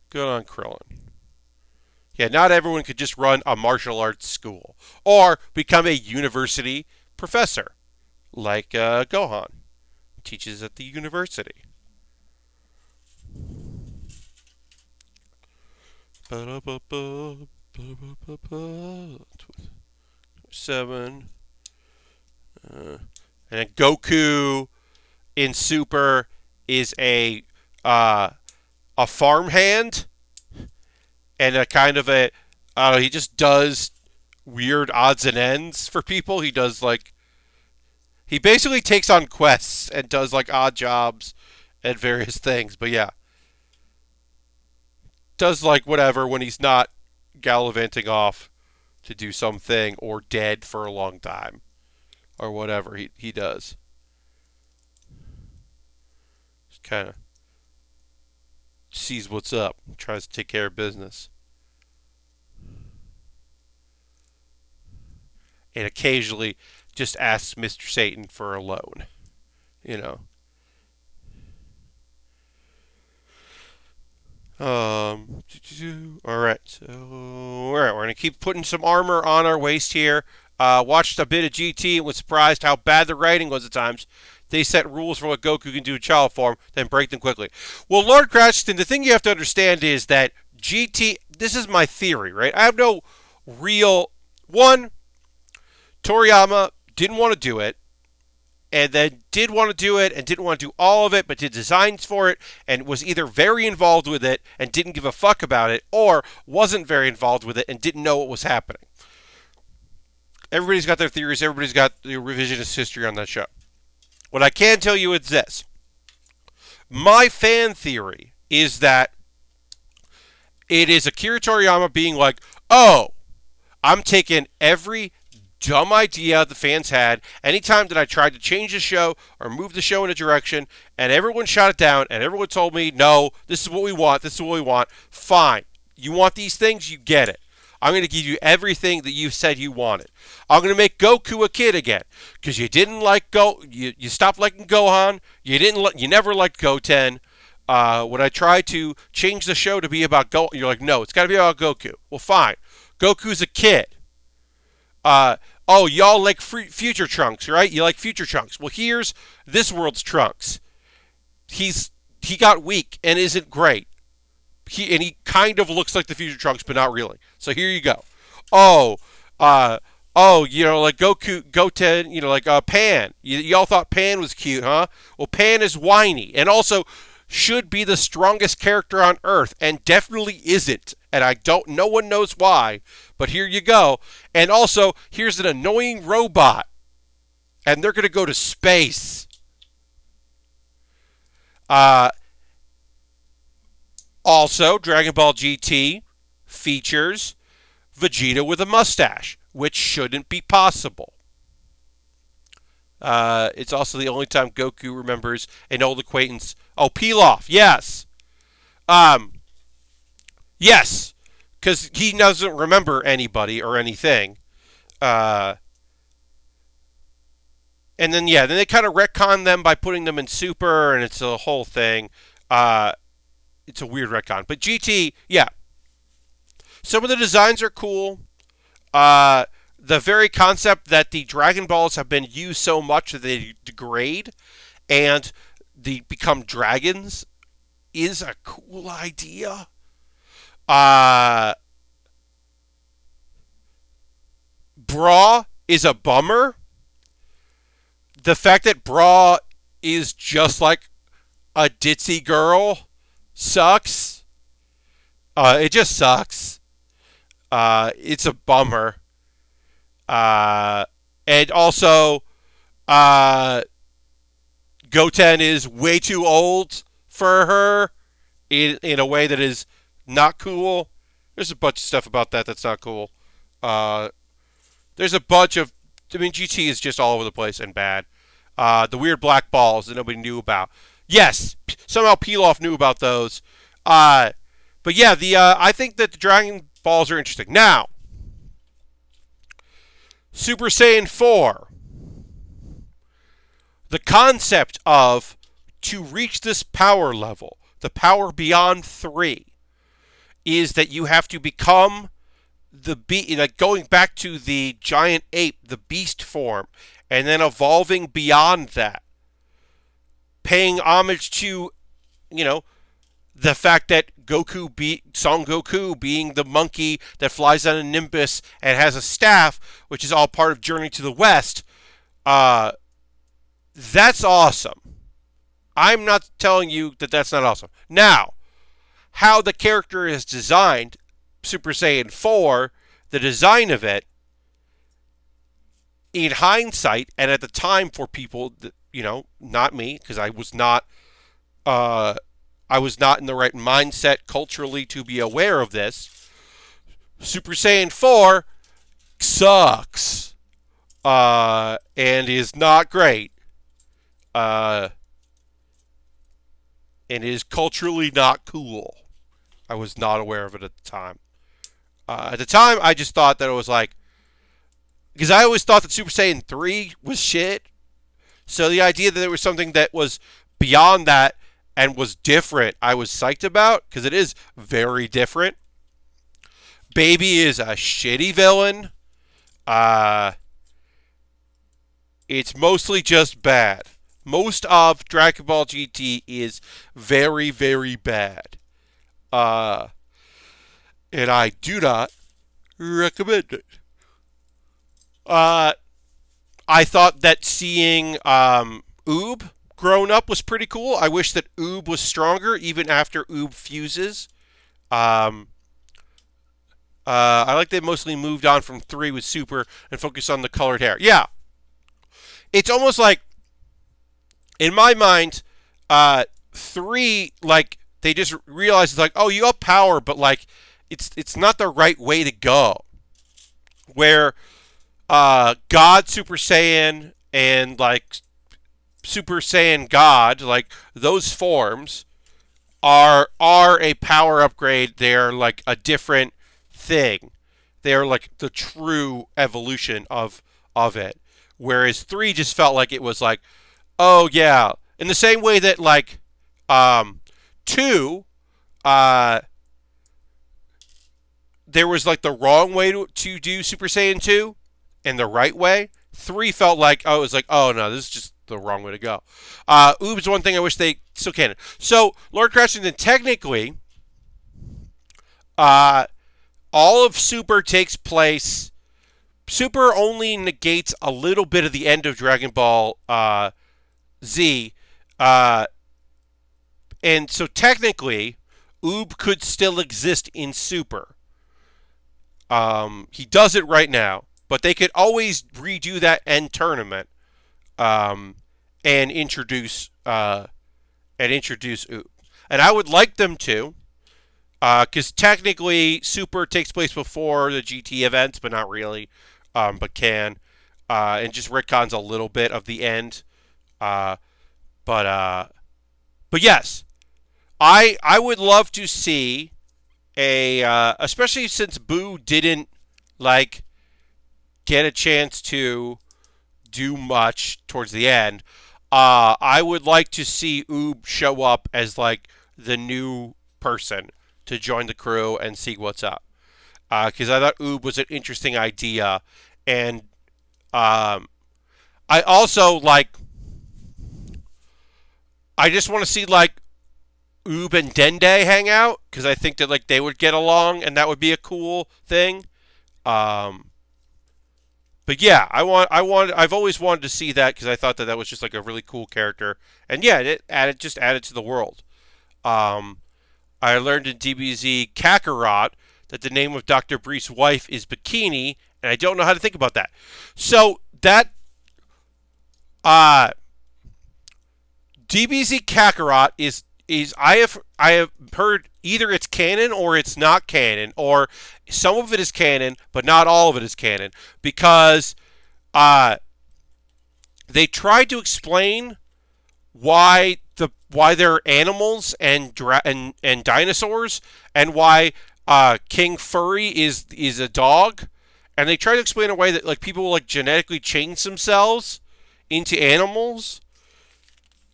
Good on Krillin. Yeah, not everyone could just run a martial arts school or become a university professor like Gohan. Teaches at the university. 7. And Goku in Super is a farmhand, and a kind of he just does weird odds and ends for people. He basically takes on quests and does like odd jobs and various things. But yeah, does like whatever when he's not gallivanting off to do something or dead for a long time or whatever he does. kind of sees what's up, tries to take care of business, and occasionally just asks Mr. Satan for a loan. You know. All right. So, all right, we're gonna keep putting some armor on our waist here. Watched a bit of GT and was surprised how bad the writing was at times. They set rules for what Goku can do in child form, then break them quickly. Well, Lord Cratchton, the thing you have to understand is that GT. This is my theory, right? I have no real one. Toriyama didn't want to do it, and then did want to do it and didn't want to do all of it, but did designs for it and was either very involved with it and didn't give a fuck about it, or wasn't very involved with it and didn't know what was happening. Everybody's got their theories. Everybody's got the revisionist history on that show. What I can tell you is this. My fan theory is that it is Akira Toriyama being like, oh, I'm taking every dumb idea the fans had anytime that I tried to change the show or move the show in a direction, and everyone shot it down, and everyone told me, no, this is what we want, this is what we want. Fine. You want these things? You get it. I'm going to give you everything that you said you wanted. I'm going to make Goku a kid again, because you didn't like you stopped liking Gohan. You never liked Goten. When I tried to change the show to be about you're like, no, it's got to be about Goku. Well, fine. Goku's a kid. Oh, y'all like future Trunks, right? You like future Trunks. Well, here's this world's Trunks. He got weak and isn't great. He kind of looks like the future Trunks, but not really. So here you go. Oh, like Goten, like Pan. Y'all thought Pan was cute, huh? Well, Pan is whiny and also should be the strongest character on Earth and definitely isn't. And no one knows why, but here you go. And also, here's an annoying robot. And they're going to go to space. Also, Dragon Ball GT features Vegeta with a mustache, which shouldn't be possible. It's also the only time Goku remembers an old acquaintance. Oh, Pilaf, yes. Yes, because he doesn't remember anybody or anything. And then they kind of retcon them by putting them in Super, and it's a whole thing. It's a weird retcon. But GT, yeah. Some of the designs are cool. The very concept that the Dragon Balls have been used so much that they degrade and they become dragons is a cool idea. Bra is a bummer. The fact that Bra is just like a ditzy girl sucks. It just sucks. It's a bummer. And also, Goten is way too old for her in a way that is not cool. There's a bunch of stuff about that that's not cool. There's a bunch of... GT is just all over the place and bad. The weird black balls that nobody knew about. Yes, somehow Pilaf knew about those. But yeah, I think that the Dragon Balls are interesting. Now, Super Saiyan 4. The concept of to reach this power level, the power beyond 3, is that you have to become the beast, going back to the giant ape, the beast form, and then evolving beyond that. Paying homage to, the fact that Son Goku being the monkey that flies on a Nimbus and has a staff, which is all part of Journey to the West. That's awesome. I'm not telling you that that's not awesome. Now, how the character is designed, Super Saiyan 4, the design of it, in hindsight, and at the time for people, that, not me, because I was not in the right mindset culturally to be aware of this. Super Saiyan 4 sucks, and is not great. and it is culturally not cool. I was not aware of it at the time. At the time, I just thought that it was like, because I always thought that Super Saiyan 3 was shit. So the idea that there was something that was beyond that and was different, I was psyched about, because it is very different. Baby is a shitty villain. It's mostly just bad. Most of Dragon Ball GT is very, very bad. And I do not recommend it. I thought that seeing Oob grown up was pretty cool. I wish that Oob was stronger even after Oob fuses. I like they mostly moved on from 3 with Super and focused on the colored hair. Yeah. It's almost like, in my mind, 3, like, they just realized, it's like, oh, you have power, but, like, it's not the right way to go. Where God Super Saiyan and, like, Super Saiyan God, like, those forms are a power upgrade. They're, like, a different thing. They're, like, the true evolution of it. Whereas 3 just felt like it was like, oh, yeah. In the same way that, like, 2, there was, like, the wrong way to do Super Saiyan 2 and the right way. 3 felt like, oh, it was like, oh, no, this is just the wrong way to go. Oob's one thing I wish they still canon. So, Lord Crashington, technically, all of Super takes place. Super only negates a little bit of the end of Dragon Ball Z. And so technically, Oob could still exist in Super. He does it right now, but they could always redo that end tournament and introduce Oob. And I would like them to, because technically Super takes place before the GT events, but not really. But can, and just retcons a little bit of the end. But yes, I would love to see especially since Boo didn't, like, get a chance to do much towards the end. I would like to see Oob show up as, like, the new person to join the crew and see what's up. Because I thought Oob was an interesting idea. And I also, like, I just want to see, like, Oob and Dende hang out, because I think that, like, they would get along, and that would be a cool thing. But yeah, I've always wanted to see that, because I thought that was just, like, a really cool character. And yeah, it added to the world. I learned in DBZ Kakarot that the name of Dr. Brief's wife is Bikini, and I don't know how to think about that. So that DBZ Kakarot is I have heard either it's canon or it's not canon, or some of it is canon, but not all of it is canon, because they tried to explain why they're animals and dinosaurs, and why King Furry is a dog. And they try to explain a way that, like, people will, like, genetically change themselves into animals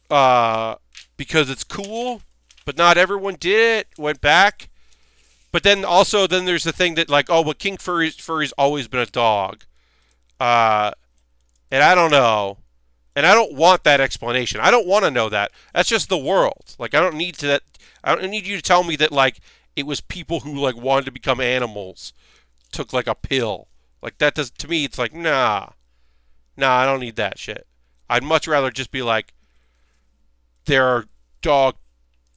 because it's cool, but not everyone did it, went back. But then also there's the thing that, like, oh, but King Furry's always been a dog. And I don't know. And I don't want that explanation. I don't want to know that. That's just the world. Like, I don't need you to tell me that, like, it was people who, like, wanted to become animals, took, like, a pill. Like, that does, to me, it's like, nah, I don't need that shit. I'd much rather just be like, there are dog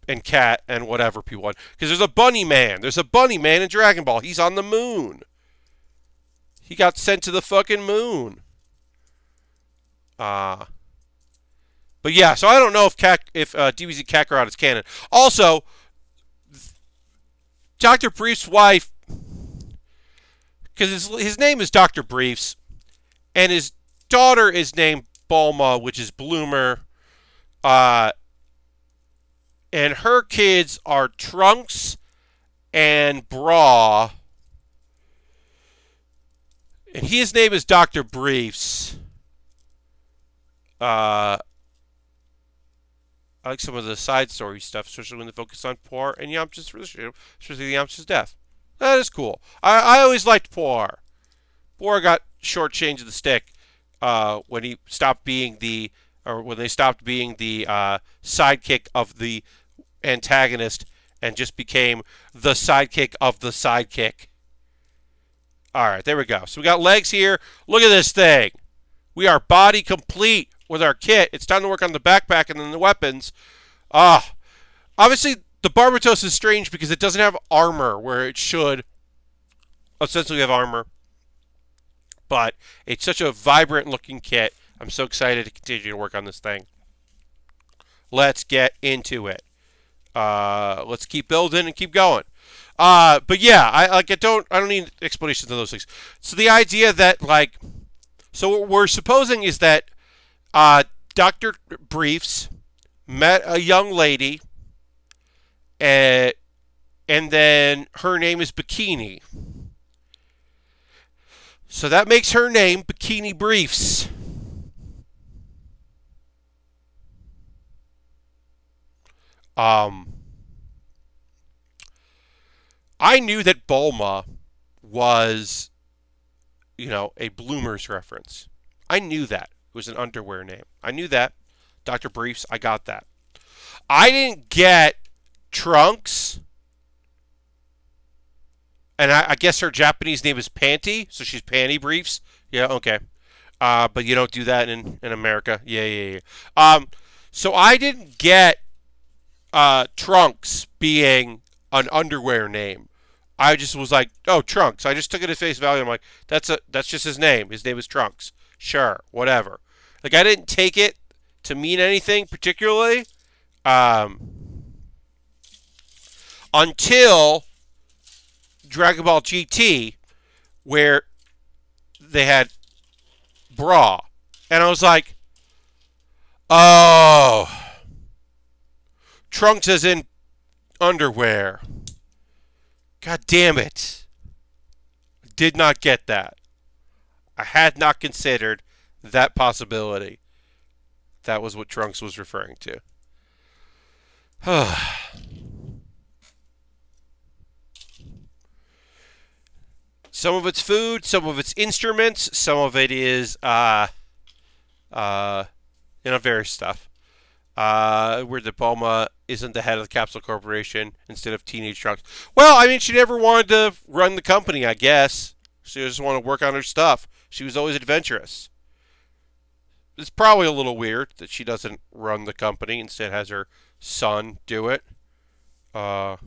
and cat and whatever people want. Because there's a bunny man. There's a bunny man in Dragon Ball. He's on the moon. He got sent to the fucking moon. But yeah, so I don't know if DBZ Kakarot is canon. Also, Dr. Brief's wife, because his name is Dr. Briefs, and his daughter is named Bulma, which is Bloomer. and her kids are Trunks and Bra, and his name is Dr. Briefs. I like some of the side story stuff, especially when they focus on Poir and Yamcha's relationship, especially Yamcha's death. That is cool. I always liked Poir. Poir got short change of the stick when he stopped being when they stopped being the sidekick of the antagonist and just became the sidekick of the sidekick. All right, there we go. So we got legs here. Look at this thing. We are body complete with our kit. It's time to work on the backpack and then the weapons. Obviously, the Barbatos is strange because it doesn't have armor where it should essentially have armor. But it's such a vibrant looking kit. I'm so excited to continue to work on this thing. Let's get into it. Let's keep building and keep going. But yeah, I don't need explanations of those things. So the idea that so what we're supposing is that Dr. Briefs met a young lady, and then her name is Bikini. So that makes her name Bikini Briefs. I knew that Bulma was, a Bloomers reference. I knew that. It was an underwear name. I knew that. Dr. Briefs, I got that. I didn't get Trunks. And I guess her Japanese name is Panty, so she's Panty Briefs. Yeah, okay. But you don't do that in America. Yeah. So I didn't get Trunks being an underwear name. I just was like, oh, Trunks. I just took it at face value. I'm like, that's just his name. His name is Trunks. Sure, whatever. I didn't take it to mean anything particularly until Dragon Ball GT, where they had bra. And I was like, oh, Trunks as in underwear. God damn it. Did not get that. I had not considered that possibility. That was what Trunks was referring to. Some of it's food, some of it's instruments, some of it is various stuff. Where the Bulma isn't the head of the Capsule Corporation instead of Teenage Trunks. Well, I mean, she never wanted to run the company, I guess. She just wanted to work on her stuff. She was always adventurous. It's probably a little weird that she doesn't run the company, instead has her son do it. But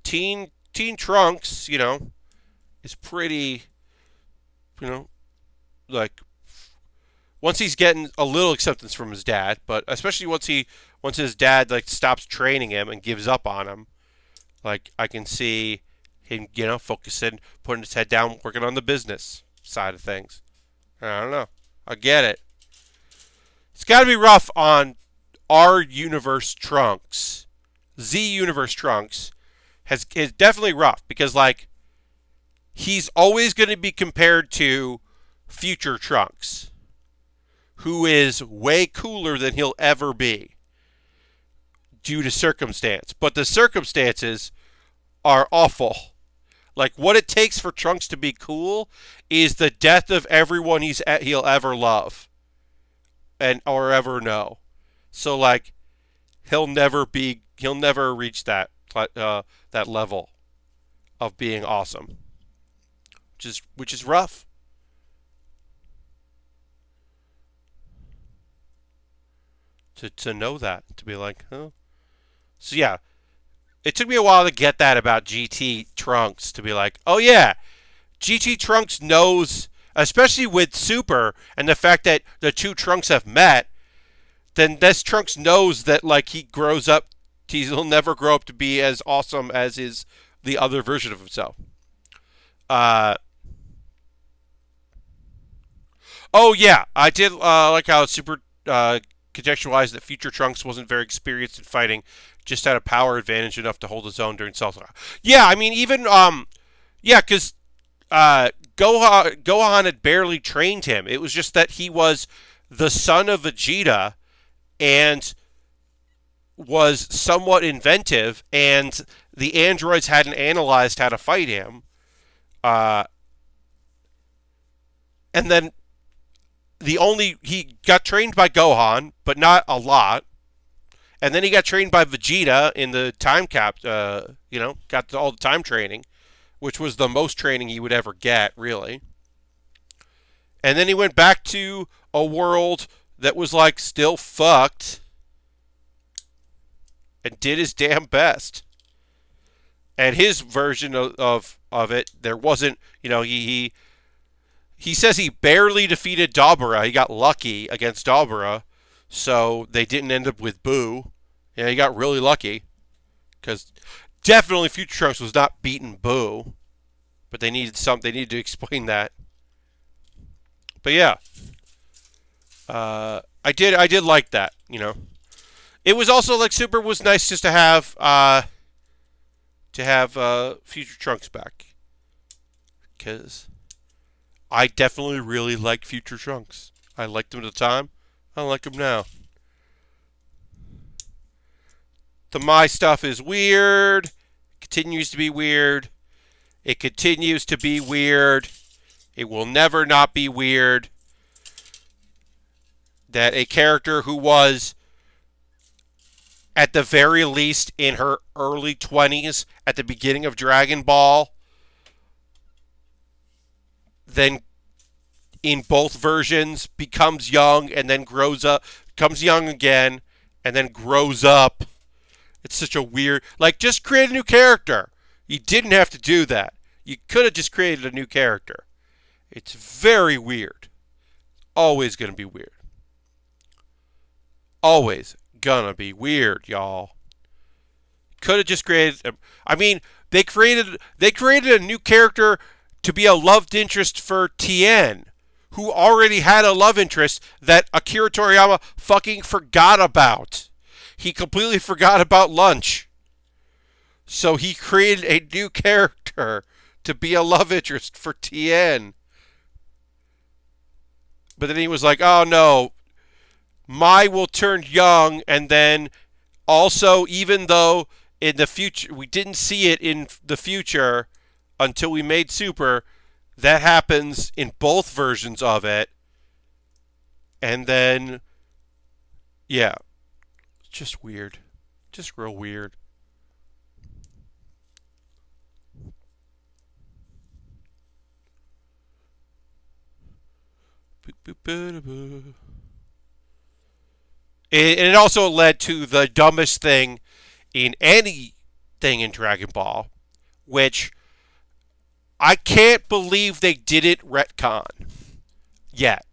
Teen Trunks, is pretty, once he's getting a little acceptance from his dad, but especially once his dad stops training him and gives up on him, I can see him, focusing, putting his head down, working on the business side of things. I don't know. I get it. It's got to be rough on our universe Trunks. Z universe Trunks is definitely rough because he's always going to be compared to future Trunks, who is way cooler than he'll ever be due to circumstance. But the circumstances are awful. What it takes for Trunks to be cool is the death of everyone he'll ever love or ever know. So he'll never reach that level of being awesome, which is rough. To know that, to be like, huh? So yeah, it took me a while to get that about GT Trunks, to be like, oh yeah, GT Trunks knows, especially with Super and the fact that the two Trunks have met, then this Trunks knows that he grows up, he'll never grow up to be as awesome as the other version of himself. Oh yeah, I did like how Super contextualize that Future Trunks wasn't very experienced in fighting, just had a power advantage enough to hold his own during Cell. Yeah, I mean, even yeah, because Gohan had barely trained him. It was just that he was the son of Vegeta and was somewhat inventive, and the androids hadn't analyzed how to fight him. And then he got trained by Gohan, but not a lot. And then he got trained by Vegeta in the time cap, got all the time training, which was the most training he would ever get, really. And then he went back to a world that was like still fucked and did his damn best. And his version of it, there wasn't, he says he barely defeated Dabura. He got lucky against Dabura, so they didn't end up with Boo. Yeah, he got really lucky, because definitely Future Trunks was not beating Boo, but they needed to explain that. But yeah, I did like that. It was also like Super was nice just to have Future Trunks back, because I definitely really like Future Trunks. I liked him at the time. I like him now. The My stuff is weird. Continues to be weird. It continues to be weird. It will never not be weird that a character who was, at the very least, in her early 20s at the beginning of Dragon Ball, then in both versions becomes young and then grows up, becomes young again, and then grows up. It's such a weird, just create a new character. You didn't have to do that. You could have just created a new character. It's very weird. Always going to be weird. Always gonna be weird, y'all. Could have just created, they created a new character to be a love interest for Tien, who already had a love interest that Akira Toriyama fucking forgot about. He completely forgot about lunch. So he created a new character to be a love interest for Tien. But then he was like, oh no, Mai will turn young, and then also, even though in the future, we didn't see it in the future until we made Super, that happens in both versions of it. And then, yeah, just weird. Just real weird. And it also led to the dumbest thing in anything in Dragon Ball, which I can't believe they didn't retcon yet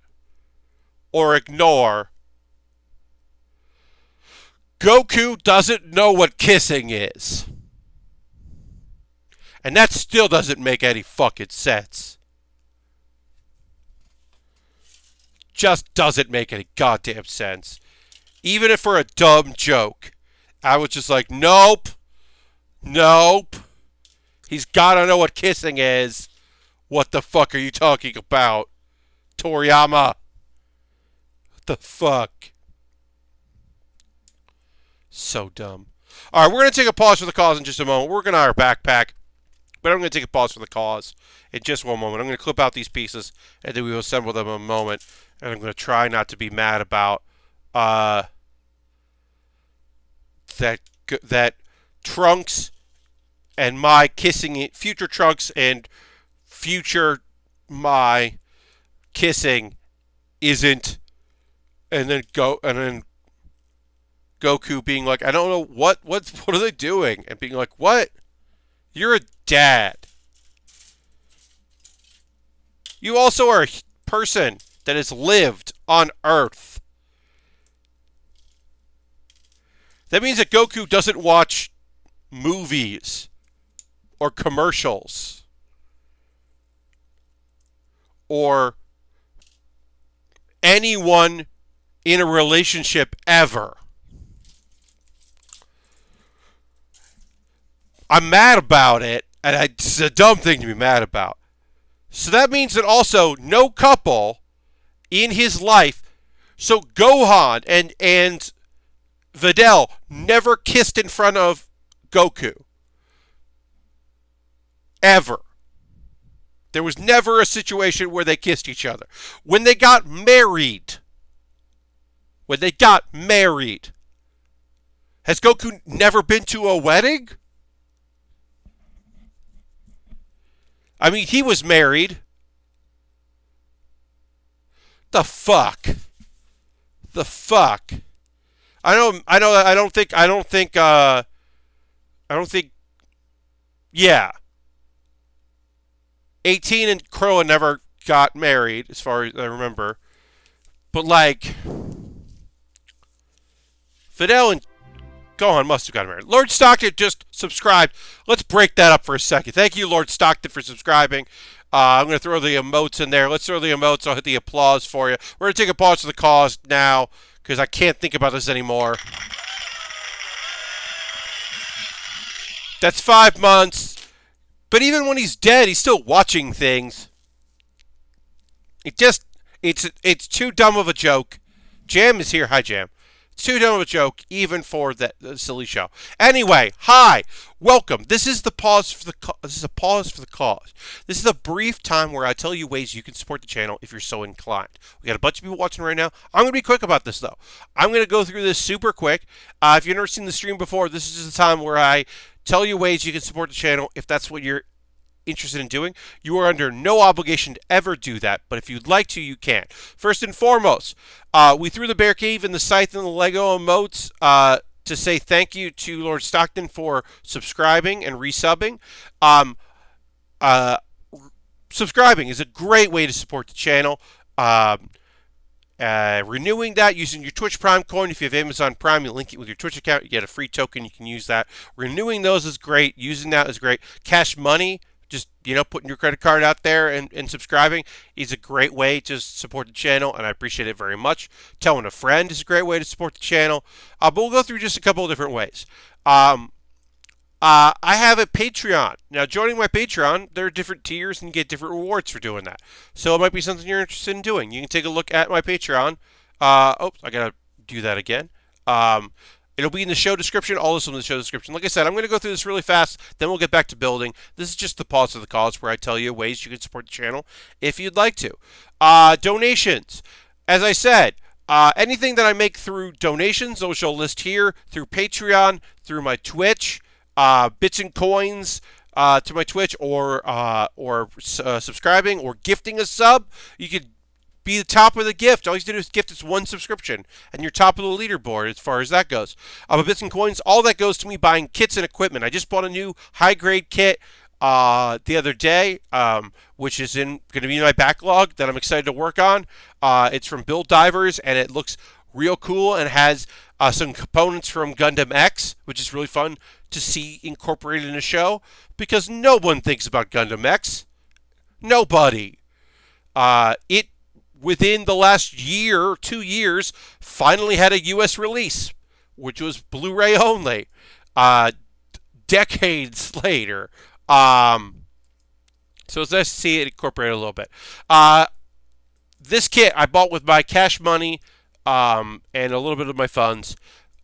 or ignore. Goku doesn't know what kissing is. And that still doesn't make any fucking sense. Just doesn't make any goddamn sense. Even if for a dumb joke, I was just like, nope. Nope. He's gotta know what kissing is. What the fuck are you talking about, Toriyama? What the fuck? So dumb. Alright, we're going to take a pause for the cause in just a moment. We're going to our backpack. But I'm going to take a pause for the cause in just one moment. I'm going to clip out these pieces, and then we will assemble them in a moment. And I'm going to try not to be mad about that Trunks and Mai kissing it, future Trunks and future Mai kissing isn't, and then Goku being like, I don't know what are they doing, and being like, what? You're a dad. You also are a person that has lived on Earth. That means that Goku doesn't watch movies or commercials or anyone in a relationship ever. I'm mad about it, and it's a dumb thing to be mad about. So that means that also no couple in his life. So Gohan and Videl never kissed in front of Goku. Ever. There was never a situation where they kissed each other. When they got married, has Goku never been to a wedding? I mean, he was married. The fuck? I don't think, yeah. 18 and Krillin never got married, as far as I remember. But, like, Fidel and Gohan must have gotten married. Lord Stockton just subscribed. Let's break that up for a second. Thank you, Lord Stockton, for subscribing. I'm going to throw the emotes in there. Let's throw the emotes. I'll hit the applause for you. We're going to take a pause for the cause now, because I can't think about this anymore. That's 5 months. But even when he's dead, he's still watching things. It's too dumb of a joke. Jam is here. Hi, Jam. It's too dumb of a joke, even for that silly show. Anyway, hi, welcome. This is the pause for the. This is a pause for the cause. This is a brief time where I tell you ways you can support the channel if you're so inclined. We got a bunch of people watching right now. I'm going to be quick about this though. I'm going to go through this super quick. If you've never seen the stream before, this is the time where I tell you ways you can support the channel if that's what you're interested in doing. You are under no obligation to ever do that, but if you'd like to, you can. First and foremost, we threw the Bear Cave and the Scythe and the Lego emotes to say thank you to Lord Stockton for subscribing and resubbing. Subscribing is a great way to support the channel. Renewing that using your Twitch Prime coin. If you have Amazon Prime, you link it with your Twitch account, you get a free token, you can use that. Renewing those is great. Using that is great. Cash Money, just, putting your credit card out there and subscribing is a great way to support the channel, and I appreciate it very much. Telling a friend is a great way to support the channel. But we'll go through just a couple of different ways. I have a Patreon. Now, joining my Patreon, there are different tiers and you get different rewards for doing that. So it might be something you're interested in doing. You can take a look at my Patreon. Oops, I got to do that again. It'll be in the show description. All this in the show description. Like I said, I'm going to go through this really fast. Then we'll get back to building. This is just the pause of the cause where I tell you ways you can support the channel if you'd like to. Donations. As I said, anything that I make through donations, those will list here through Patreon, through my Twitch, bits and coins to my Twitch, or subscribing or gifting a sub. You could be the top of the gift. All you have to do is gift us one subscription, and you're top of the leaderboard as far as that goes. But bits and coins, all that goes to me buying kits and equipment. I just bought a new high-grade kit the other day, which is going to be in my backlog that I'm excited to work on. It's from Build Divers, and it looks real cool and has some components from Gundam X, which is really fun to see incorporated in a show, because no one thinks about Gundam X. Nobody. It, within the last year, 2 years, finally had a U.S. release, which was Blu-ray only. Decades later. So it's nice to see it incorporated a little bit. This kit I bought with my cash money and a little bit of my funds.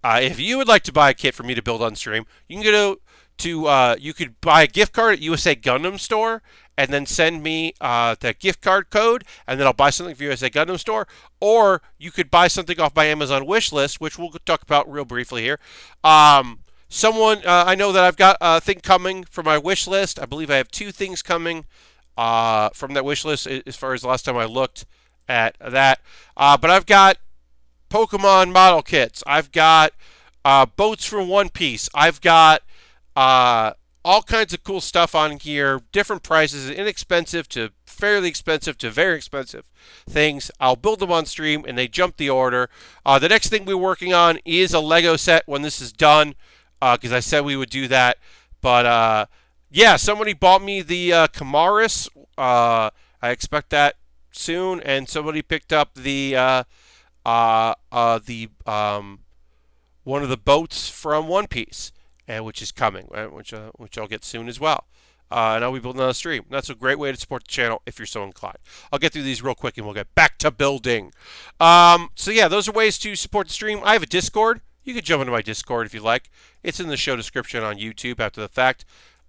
If you would like to buy a kit for me to build on stream, you can go to you could buy a gift card at USA Gundam Store and then send me that gift card code, and then I'll buy something for USA Gundam Store. Or you could buy something off my Amazon wish list, which we'll talk about real briefly here. Someone, I know that I've got a thing coming for my wish list. I believe I have 2 things coming from that wish list as far as the last time I looked at that. But I've got Pokemon model kits. I've got boats from One Piece. I've got all kinds of cool stuff on here. Different prices, inexpensive to fairly expensive to very expensive things. I'll build them on stream, and they jump the order. The next thing we're working on is a Lego set when this is done, because I said we would do that. But yeah, somebody bought me the Kamaris. I expect that soon, and somebody picked up the the one of the boats from One Piece, which is coming, which I'll get soon as well. And I'll be building on a stream. That's a great way to support the channel if you're so inclined. I'll get through these real quick and we'll get back to building. So yeah, those are ways to support the stream. I have a Discord. You can jump into my Discord if you like. It's in the show description on YouTube after the fact.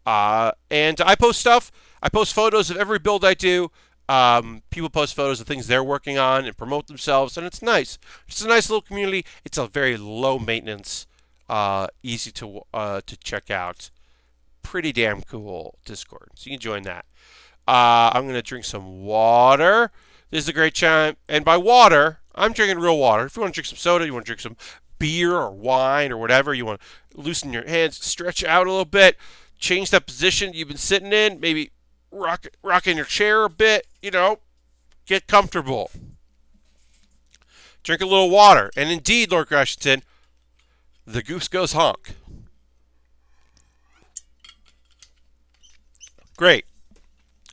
And I post stuff. I post photos of every build I do. People post photos of things they're working on and promote themselves, and it's nice. It's a nice little community. It's a very low maintenance, easy to check out. Pretty damn cool Discord. So you can join that. I'm going to drink some water. This is a great time. And by water, I'm drinking real water. If you want to drink some soda, you want to drink some beer or wine or whatever, you want to loosen your hands, stretch out a little bit, change that position you've been sitting in, maybe rocking your chair a bit, get comfortable. Drink a little water. And indeed, Lord Grashington, the goose goes honk. Great.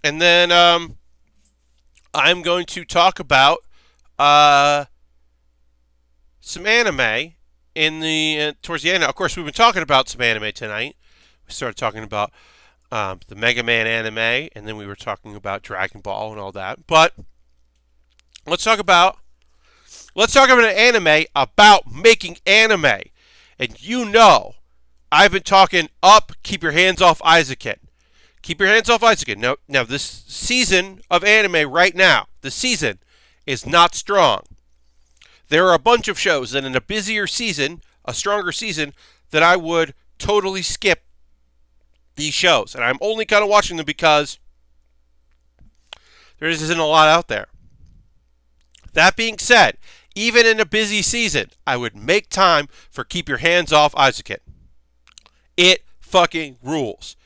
And then I'm going to talk about some anime in the towards the end. Of course, we've been talking about some anime tonight. We started talking about the Mega Man anime, and then we were talking about Dragon Ball and all that. But let's talk about an anime about making anime. And I've been talking up. Keep your hands off Eizouken. Keep your hands off Eizouken. Now, this season of anime right now, the season is not strong. There are a bunch of shows that in a busier season, a stronger season, that I would totally skip these shows. And I'm only kind of watching them because there isn't a lot out there. That being said, even in a busy season, I would make time for Keep Your Hands Off Eizouken. It fucking rules.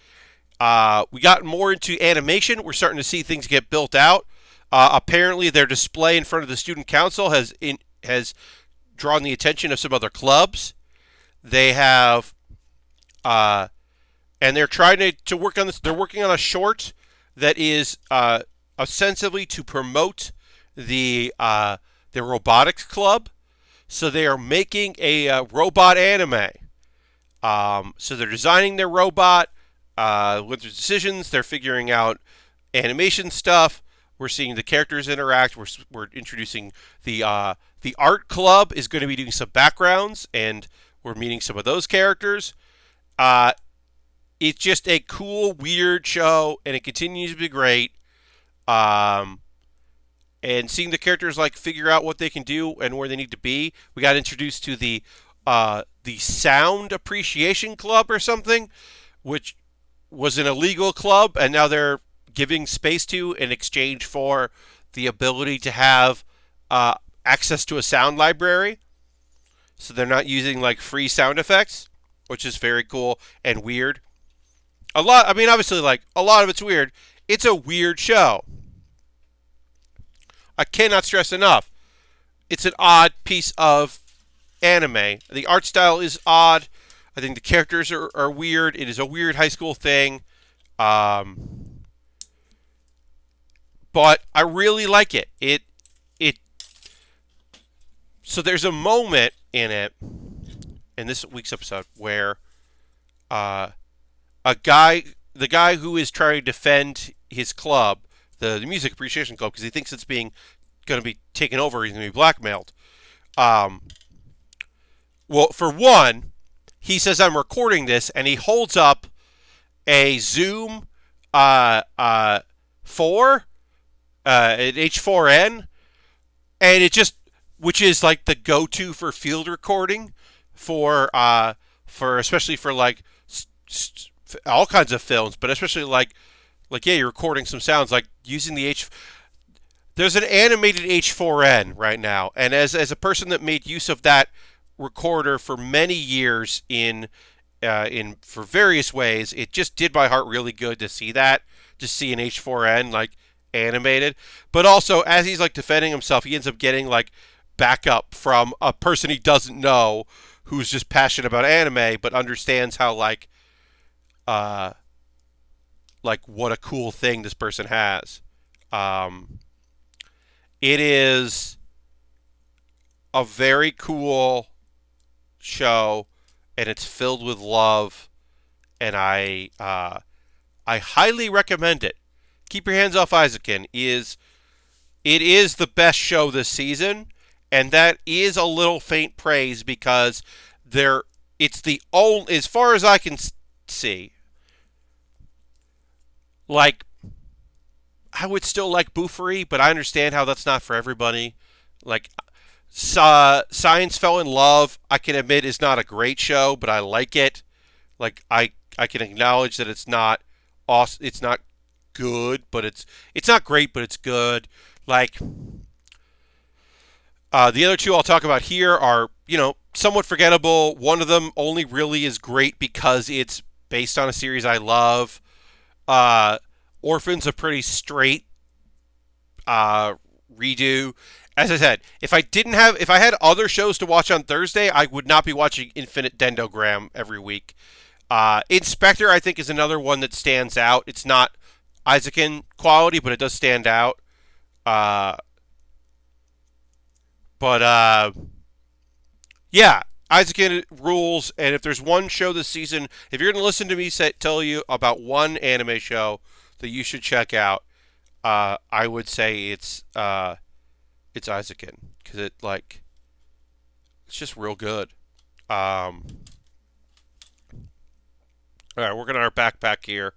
We got more into animation. We're starting to see things get built out. Apparently, their display in front of the student council has drawn the attention of some other clubs. They have, and they're trying to work on this. They're working on a short that is ostensibly to promote the robotics club. So they are making a robot anime. So they're designing their robot. With their decisions, they're figuring out animation stuff. We're seeing the characters interact. We're introducing the art club is going to be doing some backgrounds, and we're meeting some of those characters. It's just a cool, weird show, and it continues to be great. And seeing the characters figure out what they can do and where they need to be. We got introduced to the Sound Appreciation Club or something, which was an illegal club, and now they're giving space to in exchange for the ability to have access to a sound library. So they're not using free sound effects, which is very cool and weird. Obviously, a lot of it's weird. It's a weird show. I cannot stress enough. It's an odd piece of anime. The art style is odd. I think the characters are weird. It is a weird high school thing. But I really like it. So there's a moment in it, in this week's episode, where the guy who is trying to defend his club, the Music Appreciation Club, because he thinks it's going to be taken over, he's going to be blackmailed. Well, for one, he says, I'm recording this, and he holds up a Zoom 4, an H4n, and it just, which is the go-to for field recording for especially for all kinds of films, but especially you're recording some sounds using the There's an animated H4n right now, and as a person that made use of that recorder for many years in for various ways, it just did my heart really good to see that, to see an H4n animated. But also, as he's defending himself, he ends up getting backup from a person he doesn't know who's just passionate about anime but understands how what a cool thing this person has. It is a very cool show, and it's filled with love, and I highly recommend it. Keep Your Hands Off Eizouken is the best show this season, and that is a little faint praise because there it's the only, as far as I can see, like, I would still like Boofery, but I understand how that's not for everybody. Like, Science Fell in Love, I can admit is not a great show, but I like it. Like, I can acknowledge that it's not awesome, it's not good, but it's not great, but it's good. Like, the other two I'll talk about here are, somewhat forgettable. One of them only really is great because it's based on a series I love. Uh, Orphan's a pretty straight redo. As I said, if I had other shows to watch on Thursday, I would not be watching Infinite Dendogram every week. Inspector, I think, is another one that stands out. It's not Eizouken quality, but it does stand out. Uh, but yeah, Eizouken rules. And if there's one show this season, if you're going to listen to me tell you about one anime show that you should check out, I would say it's Eizouken because it's just real good. All right, working on our backpack here.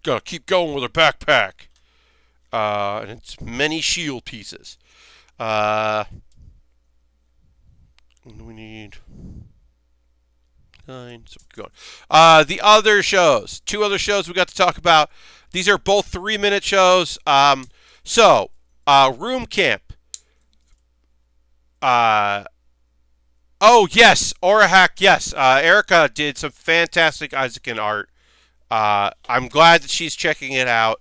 Gotta keep going with our backpack. And it's many shield pieces. We need 9. So we're going. The other shows. 2 other shows we got to talk about. These are both 3-minute shows. Room Camp. Oh, yes. Orahak, yes. Erica did some fantastic Eizouken art. I'm glad that she's checking it out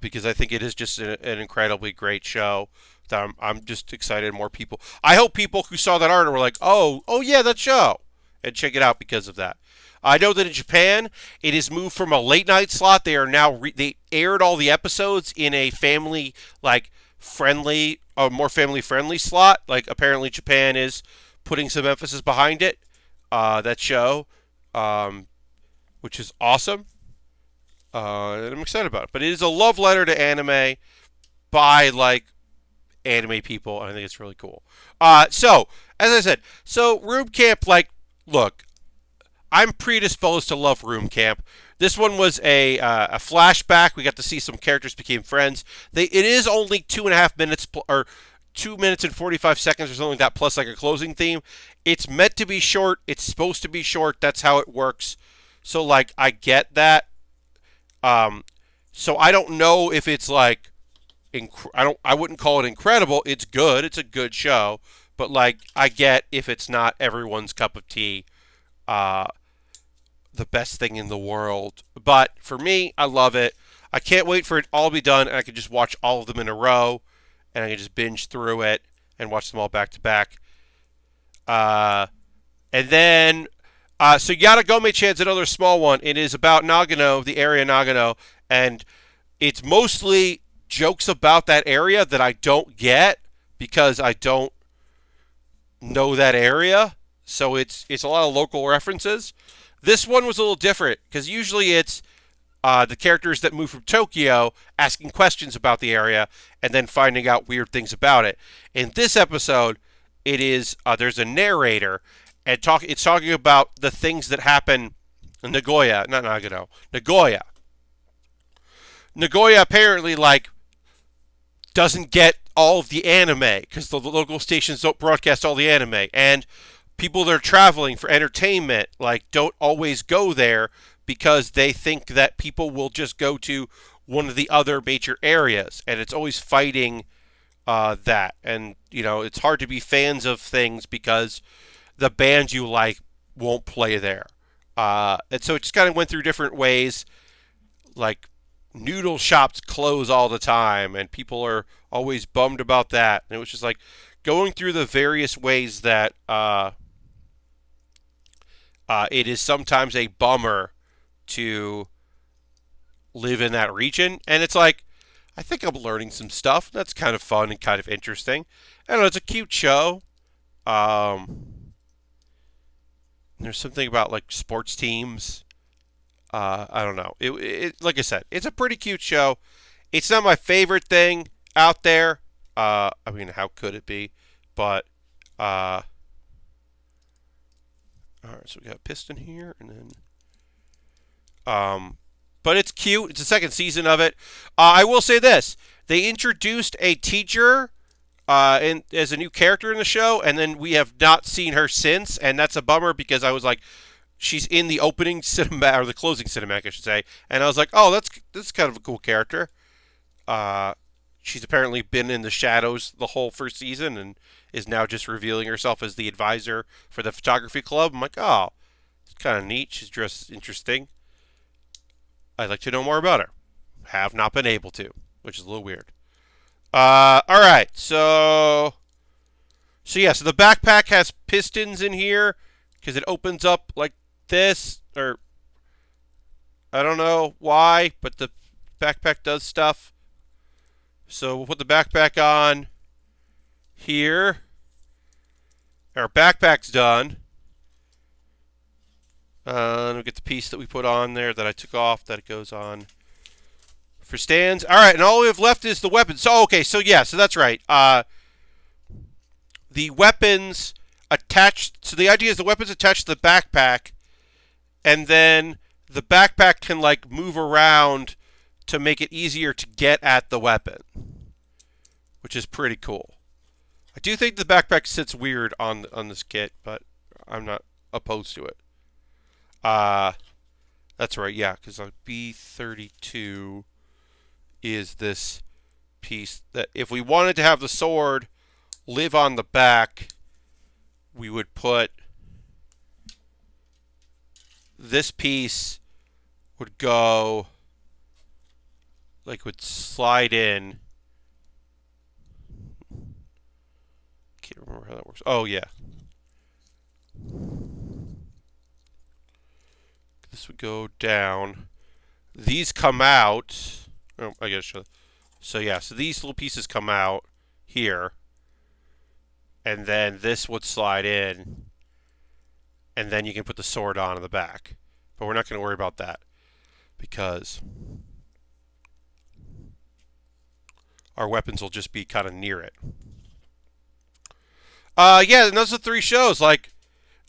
because I think it is just an incredibly great show. I'm just excited more people. I hope people who saw that art were like, oh yeah, that show, and check it out because of that. I know that in Japan, it has moved from a late night slot. They are now they aired all the episodes in a family friendly, more family friendly slot. Like apparently Japan is putting some emphasis behind it. That show, which is awesome. And I'm excited about it. But it is a love letter to anime by anime people, and I think it's really cool. So as I said, Room Camp, look, I'm predisposed to love Room Camp. This one was a flashback. We got to see some characters became friends. It is only 2.5 minutes, or 2 minutes and 45 seconds or something like that, plus a closing theme. It's meant to be short. It's supposed to be short. That's how it works. So I get that. So I don't know if it's I wouldn't call it incredible. It's good. It's a good show. But I get if it's not everyone's cup of tea, the best thing in the world. But for me, I love it. I can't wait for it all to be done, and I can just watch all of them in a row, and I can just binge through it and watch them all back to back. And then, so Yatogame-chan's another small one. It is about Nagano, the area Nagano, and it's mostly jokes about that area that I don't get because I don't know that area. So it's a lot of local references. This one was a little different because usually it's the characters that move from Tokyo asking questions about the area and then finding out weird things about it. In this episode, it is there's a narrator and it's talking about the things that happen in Nagoya, not Nagano, Nagoya. Nagoya apparently doesn't get all of the anime because the local stations don't broadcast all the anime, and people that are traveling for entertainment don't always go there because they think that people will just go to one of the other major areas, and it's always fighting that. And it's hard to be fans of things because the bands you like won't play there, and so it just kind of went through different ways. Noodle shops close all the time, and people are always bummed about that. And it was just going through the various ways that it is sometimes a bummer to live in that region. And it's I think I'm learning some stuff. That's kind of fun and kind of interesting. I don't know, it's a cute show. There's something about like sports teams. I don't know. Like I said, it's a pretty cute show. It's not my favorite thing out there. I mean, how could it be? But all right, so we got Piston here, and then but it's cute. It's the second season of it. I will say this: they introduced a teacher as a new character in the show, and then we have not seen her since, and that's a bummer because I was like, she's in the opening cinematic or the closing cinematic, I should say, and I was like, oh, that's kind of a cool character. She's apparently been in the shadows the whole first season and is now just revealing herself as the advisor for the photography club. I'm like, oh, it's kind of neat. She's dressed interesting. I'd like to know more about her. Have not been able to, which is a little weird. All right, so yeah, so the backpack has pistons in here because it opens up like this, or I don't know why, but the backpack does stuff. So we'll put the backpack on here. Our backpack's done. And we get the piece that we put on there that I took off that it goes on for stands. All right, and all we have left is the weapons. So okay, so yeah, so that's right. The weapons attached. So the idea is the weapons attached to the backpack, and then the backpack can like move around to make it easier to get at the weapon, which is pretty cool. I do think the backpack sits weird on this kit, but I'm not opposed to it. That's right, yeah, because B32 is this piece that if we wanted to have the sword live on the back, we would put this piece would go like would slide in. Can't remember how that works. Oh yeah. This would go down. These come out. Oh, I gotta show. So yeah, so these little pieces come out here, and then this would slide in, and then you can put the sword on in the back. But we're not going to worry about that because our weapons will just be kind of near it. Yeah, and those are 3 shows. Like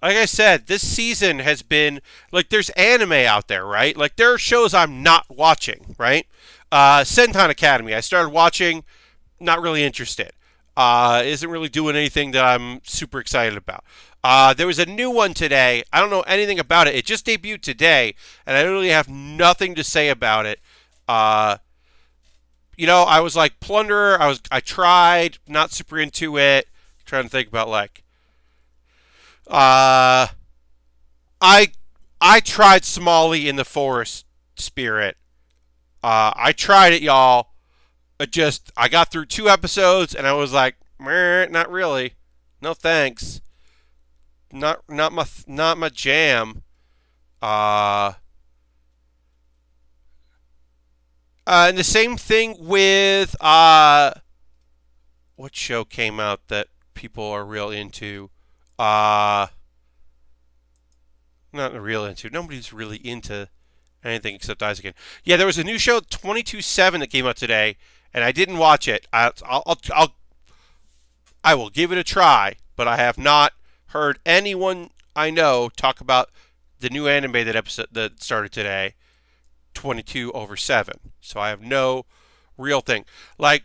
I said, this season has been like there's anime out there, right? Like there are shows I'm not watching, right? Senton Academy, I started watching, not really interested. Isn't really doing anything that I'm super excited about. There was a new one today. I don't know anything about it. It just debuted today, and I literally have nothing to say about it. I was like Plunderer. I tried, not super into it. Trying to think about like. I tried Smalley in the Forest Spirit. I tried it, y'all. I got through 2 episodes and I was like, not really. No thanks. Not my jam. And the same thing with what show came out that people are real into? Not real into. Nobody's really into anything except Eizouken. Yeah, there was a new show, 22/7, that came out today, and I didn't watch it. I will give it a try, but I have not heard anyone I know talk about the new anime that started today, 22/7. So I have no real thing. Like,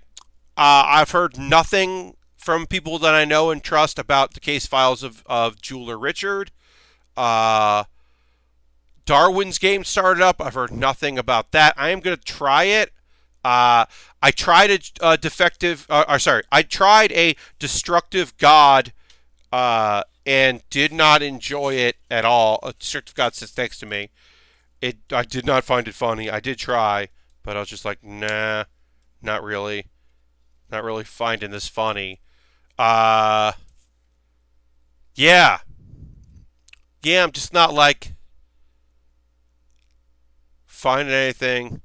I've heard nothing from people that I know and trust about the case files of Jeweler Richard. Darwin's game started up. I've heard nothing about that. I am going to try it. I tried a Destructive God, and did not enjoy it at all. A Destructive God sits next to me. I did not find it funny. I did try, but I was just like, nah, not really. Not really finding this funny. Yeah. Yeah, I'm just not like finding anything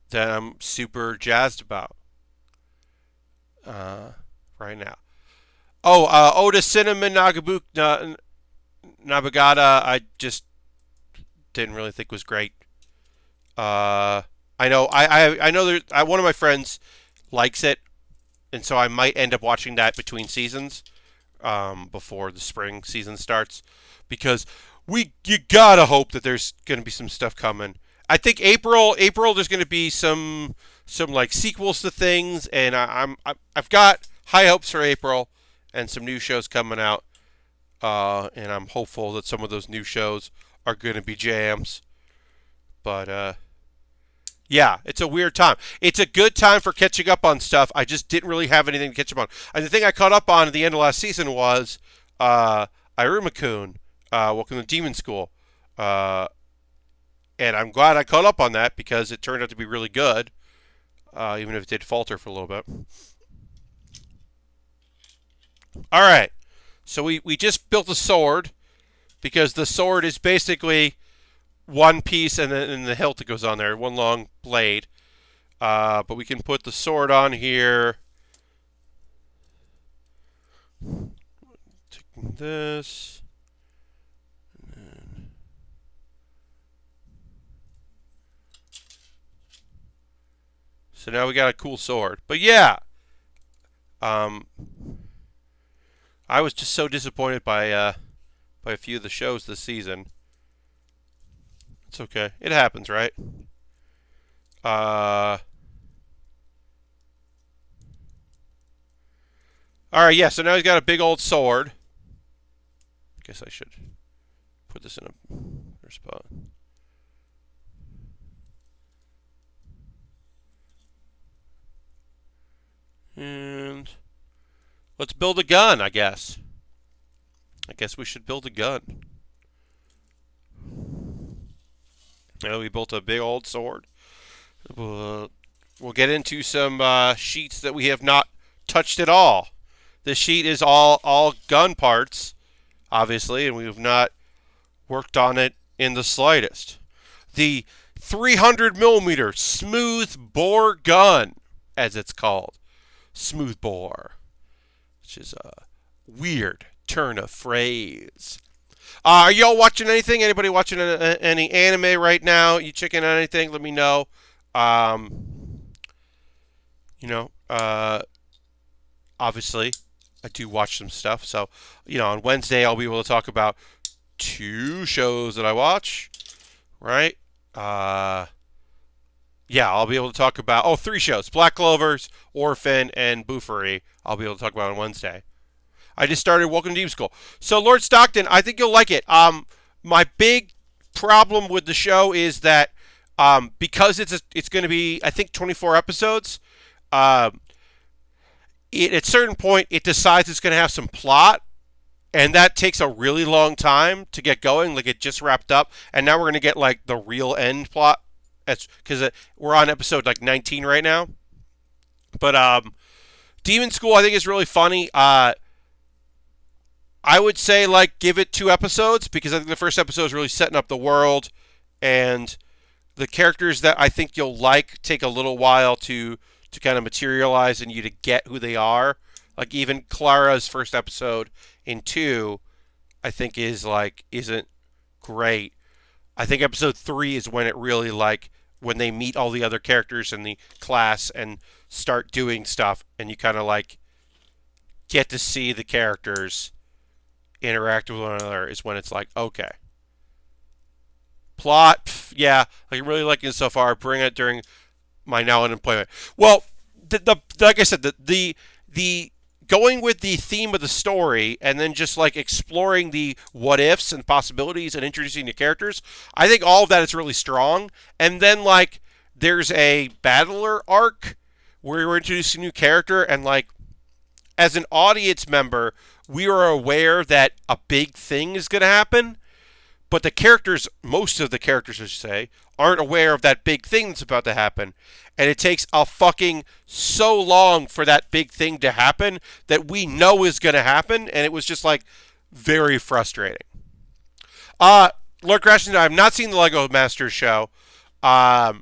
that I'm super jazzed about right now. Oh, Oda Cinnamon Nabagata, I just didn't really think was great. Uh, I know, I know one of my friends likes it, and so I might end up watching that between seasons, before the spring season starts, because you gotta hope that there's gonna be some stuff coming. I think April there's gonna be some like sequels to things, and I've got high hopes for April and some new shows coming out, and I'm hopeful that some of those new shows are gonna be jams. But yeah, it's a weird time. It's a good time for catching up on stuff. I just didn't really have anything to catch up on. And the thing I caught up on at the end of last season was uh, Iruma-kun, Welcome to Demon School. Uh, and I'm glad I caught up on that because it turned out to be really good, even if it did falter for a little bit. All right, so we just built a sword because the sword is basically one piece and the hilt that goes on there, one long blade. But we can put the sword on here. Taking this. So now we got a cool sword. But yeah, um, I was just so disappointed by a few of the shows this season. It's okay. It happens, right? Uh, all right, yeah. So now he's got a big old sword. I guess I should put this in a spot. And let's build a gun, I guess. I guess we should build a gun. Now we built a big old sword. We'll get into some sheets that we have not touched at all. This sheet is all gun parts, obviously, and we have not worked on it in the slightest. The 300 millimeter smooth bore gun, as it's called, smooth bore, which is a weird turn of phrase. Are y'all watching anything? Anybody watching any anime right now? You checking on anything? Let me know. Um, you know, obviously, I do watch some stuff. So, on Wednesday, I'll be able to talk about two shows that I watch, right? Uh, yeah, I'll be able to talk about, three shows: Black Clovers, Orphan, and Boofery. I'll be able to talk about on Wednesday. I just started Welcome to Deep School. So, Lord Stockton, I think you'll like it. My big problem with the show is that because it's going to be, I think, 24 episodes. Um, at a certain point, it decides it's going to have some plot, and that takes a really long time to get going. Like, it just wrapped up, and now we're going to get like the real end plot. That's because we're on episode like 19 right now. But Demon School, I think, is really funny. I would say like give it 2 episodes because I think the first episode is really setting up the world, and the characters that I think you'll like take a little while to kind of materialize in you to get who they are. Like even Clara's first episode in 2, I think isn't great. I think episode 3 is when it really like when they meet all the other characters in the class and start doing stuff, and you kind of like get to see the characters interact with one another is when it's like, okay. Plot, yeah, I'm really liking it so far. Bring it during my now unemployment. Well, like I said, the going with the theme of the story and then just like exploring the what ifs and possibilities and introducing the characters, I think all of that is really strong. And then like there's a battler arc where we're introducing a new character, and like as an audience member, we are aware that a big thing is going to happen, but the characters, most of the characters, I should say, aren't aware of that big thing that's about to happen. And it takes a fucking so long for that big thing to happen that we know is going to happen. And it was just like very frustrating. Lord Crashington, I have not seen the Lego Masters show. I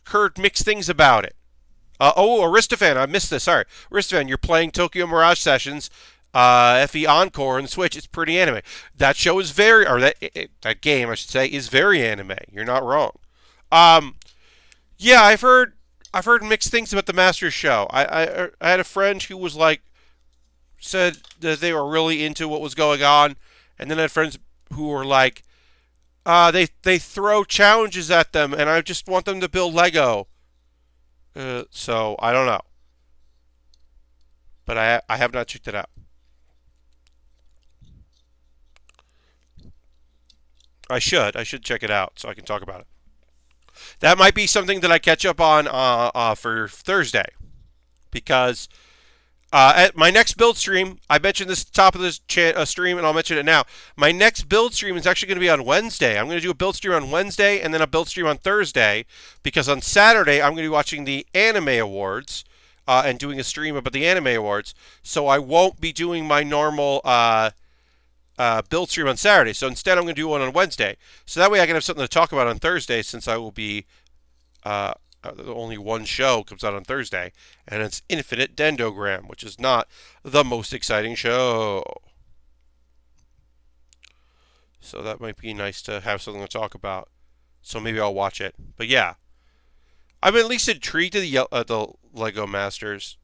heard mixed things about it. Aristophan, I missed this. Sorry, Aristophan, you're playing Tokyo Mirage Sessions, FE Encore on the Switch. It's pretty anime. That show is very, or that game, I should say, is very anime. You're not wrong. Um, yeah, I've heard mixed things about the Masters show. I had a friend who was like said that they were really into what was going on, and then I had friends who were like, they throw challenges at them, and I just want them to build Lego. So I don't know, but I have not checked it out. I should check it out so I can talk about it. That might be something that I catch up on for Thursday because at my next build stream, I mentioned this at the top of this stream, and I'll mention it now. My next build stream is actually going to be on Wednesday. I'm going to do a build stream on Wednesday and then a build stream on Thursday because on Saturday I'm going to be watching the Anime Awards and doing a stream about the Anime Awards. So I won't be doing my normal build stream on Saturday. So instead, I'm going to do one on Wednesday. So that way I can have something to talk about on Thursday since I will be only one show comes out on Thursday, and it's Infinite Dendogram, which is not the most exciting show. So that might be nice to have something to talk about. So maybe I'll watch it. But yeah, I'm at least intrigued to the Lego Masters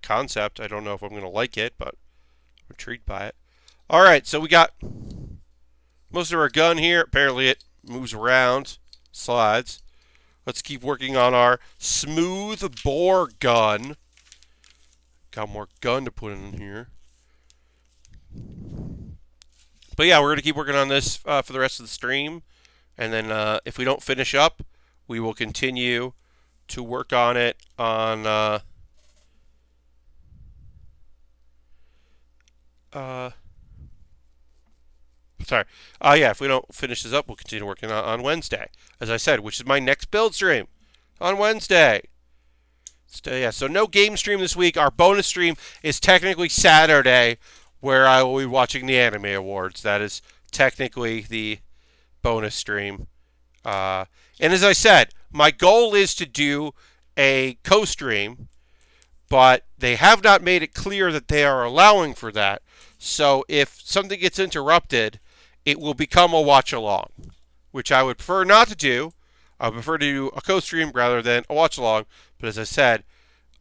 concept. I don't know if I'm going to like it, but I'm intrigued by it. All right, so we got most of our gun here. Apparently it moves around, slides. Let's keep working on our smooth bore gun. Got more gun to put in here. But yeah, we're going to keep working on this for the rest of the stream. And then if we don't finish up, we will continue to work on it on... sorry. Yeah, if we don't finish this up, we'll continue working on Wednesday. As I said, which is my next build stream on Wednesday. So no game stream this week. Our bonus stream is technically Saturday, where I will be watching the Anime Awards. That is technically the bonus stream. And as I said, my goal is to do a co-stream, but they have not made it clear that they are allowing for that. So if something gets interrupted, it will become a watch-along, which I would prefer not to do. I would prefer to do a co-stream rather than a watch-along. But as I said,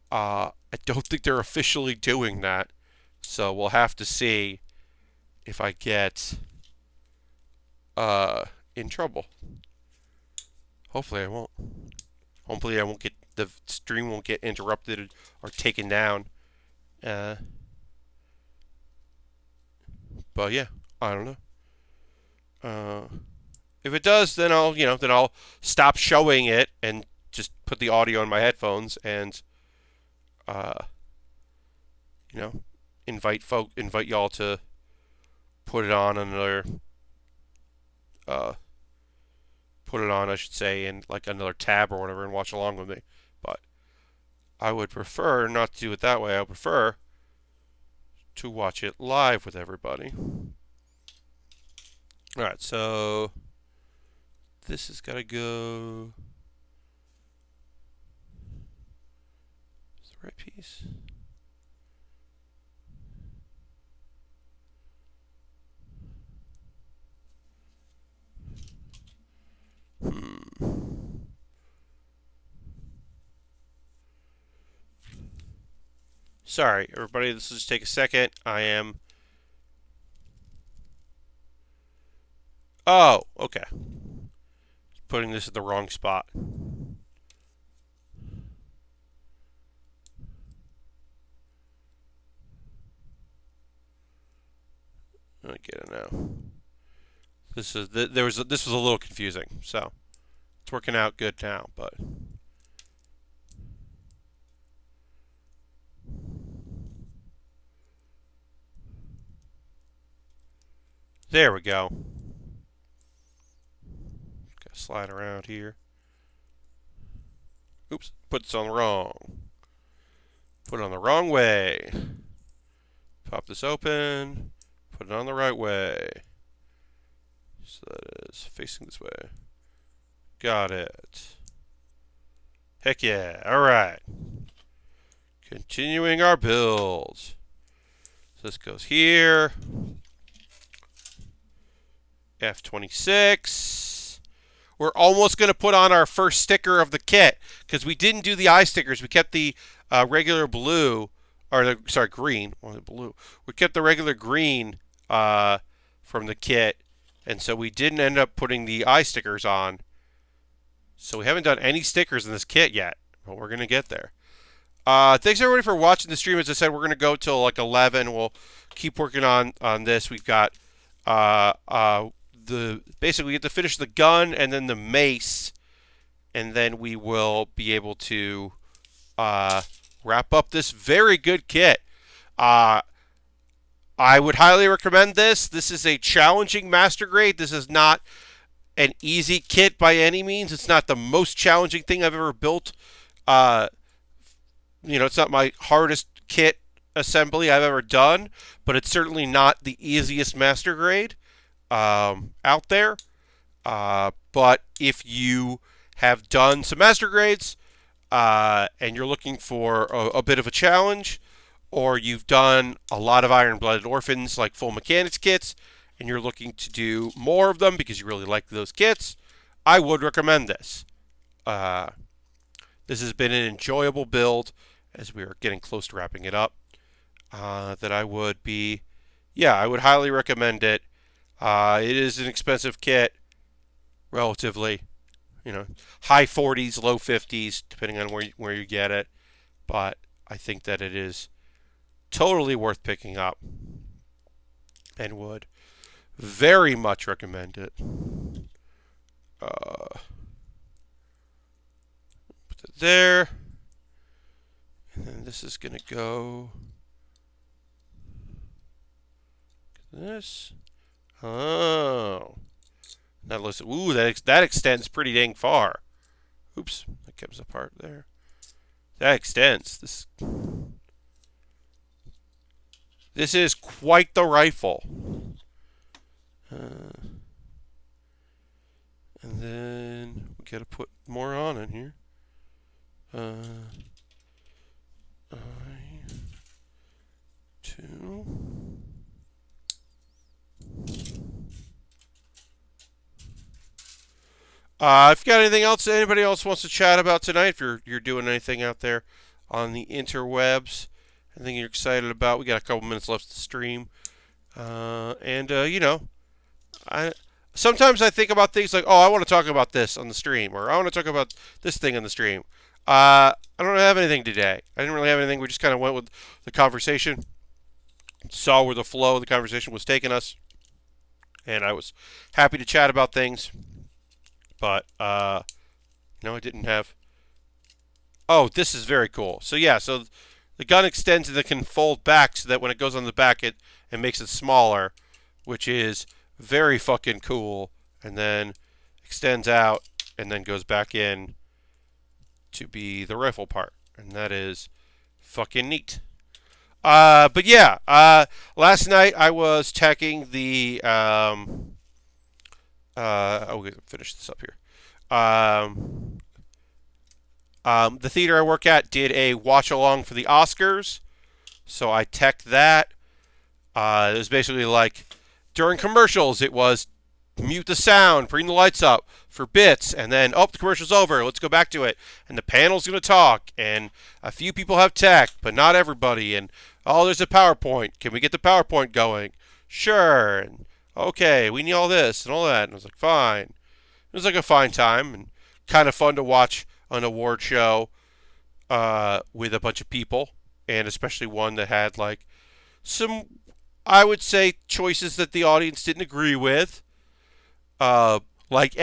I don't think they're officially doing that. So we'll have to see if I get in trouble. Hopefully I won't. Hopefully I won't get the stream won't get interrupted or taken down. But yeah, I don't know. If it does, then I'll stop showing it and just put the audio in my headphones and invite y'all to put it on another I should say, in like another tab or whatever and watch along with me. But I would prefer not to do it that way. I would prefer to watch it live with everybody. Alright, so this has got to go. Is the right piece? Sorry, everybody, this will just take a second. I am... Oh, okay. Putting this in the wrong spot. I get it now. This was a little confusing, so it's working out good now, but there we go. Gotta slide around here. Oops, put this on the wrong. Put it on the wrong way. Pop this open. Put it on the right way. So that is facing this way. Got it. Heck yeah. Alright. Continuing our build. So this goes here. F-26. We're almost going to put on our first sticker of the kit because we didn't do the eye stickers. We kept the regular blue, green. Or blue. We kept the regular green from the kit, and so we didn't end up putting the eye stickers on. So we haven't done any stickers in this kit yet, but we're going to get there. Thanks everybody for watching the stream. As I said, we're going to go till like 11. We'll keep working on this. We've got basically we get to finish the gun and then the mace, and then we will be able to wrap up this very good kit. I would highly recommend this. This is a challenging master grade. This is not an easy kit by any means. It's not the most challenging thing I've ever built. It's not my hardest kit assembly I've ever done, but it's certainly not the easiest master grade out there. But if you have done some master grades and you're looking for a bit of a challenge, or you've done a lot of Iron-Blooded Orphans like full mechanics kits, and you're looking to do more of them because you really like those kits, I would recommend this. This has been an enjoyable build as we are getting close to wrapping it up. That I would highly recommend it. It is an expensive kit, relatively, high 40s, low 50s, depending on where you get it. But I think that it is totally worth picking up, and would very much recommend it. Put it there. And then this is going to go this. Oh. Now listen. Ooh, that extends pretty dang far. Oops, that comes apart there. That extends. This is quite the rifle. And then we got to put more on in here. I2. If you got anything else anybody else wants to chat about tonight, if you're doing anything out there on the interwebs, anything you're excited about, we got a couple minutes left to stream. Sometimes I think about things like, I want to talk about this on the stream, or I want to talk about this thing on the stream. I don't have anything today. I didn't really have anything. We just kind of went with the conversation, saw where the flow of the conversation was taking us, and I was happy to chat about things. But, I didn't have... Oh, this is very cool. So, yeah, so the gun extends and it can fold back so that when it goes on the back, it makes it smaller, which is very fucking cool. And then extends out and then goes back in to be the rifle part. And that is fucking neat. But, yeah, last night I was teching the... we'll finish this up here. The theater I work at did a watch along for the Oscars, so I teched that. It was basically like during commercials, it was mute the sound, bring the lights up for bits, and then the commercial's over. Let's go back to it, and the panel's gonna talk, and a few people have tech, but not everybody. And there's a PowerPoint. Can we get the PowerPoint going? Sure. And okay, we need all this and all that. And I was like, fine. It was like a fine time and kind of fun to watch an award show with a bunch of people, and especially one that had like some, I would say, choices that the audience didn't agree with. Like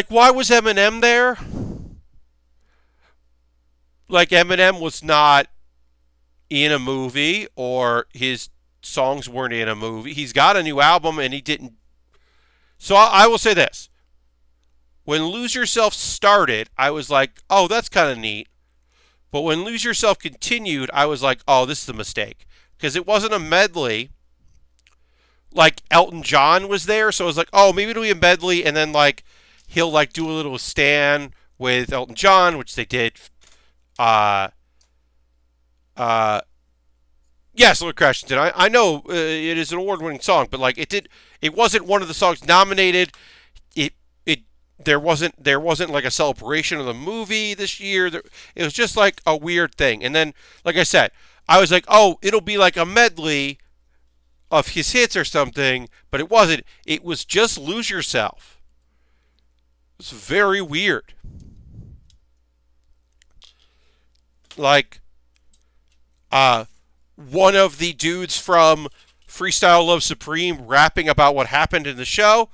why was Eminem there? Like Eminem was not in a movie, or his songs weren't in a movie. He's got a new album and he didn't. So I will say this. When Lose Yourself started, I was like, oh, that's kind of neat. But when Lose Yourself continued, I was like, oh, this is a mistake. Because it wasn't a medley. Like Elton John was there, so I was like, oh, maybe it'll be a medley, and then like he'll like do a little Stan with Elton John, which they did. Uh, uh, yeah, Solar Crash did. I know it is an award-winning song, but like it wasn't one of the songs nominated. It there wasn't like a celebration of the movie this year. It was just like a weird thing. And then, like I said, I was like, oh, it'll be like a medley of his hits or something, but it wasn't. It was just Lose Yourself. It's very weird. Like, uh, one of the dudes from Freestyle Love Supreme rapping about what happened in the show.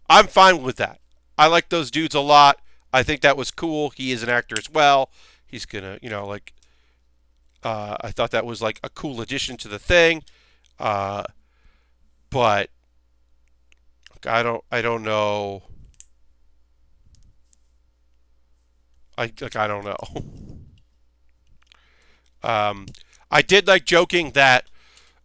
I'm fine with that. I like those dudes a lot. I think that was cool. He is an actor as well. He's gonna, like, I thought that was like a cool addition to the thing. Uh, but I don't know. I don't know. I did like joking that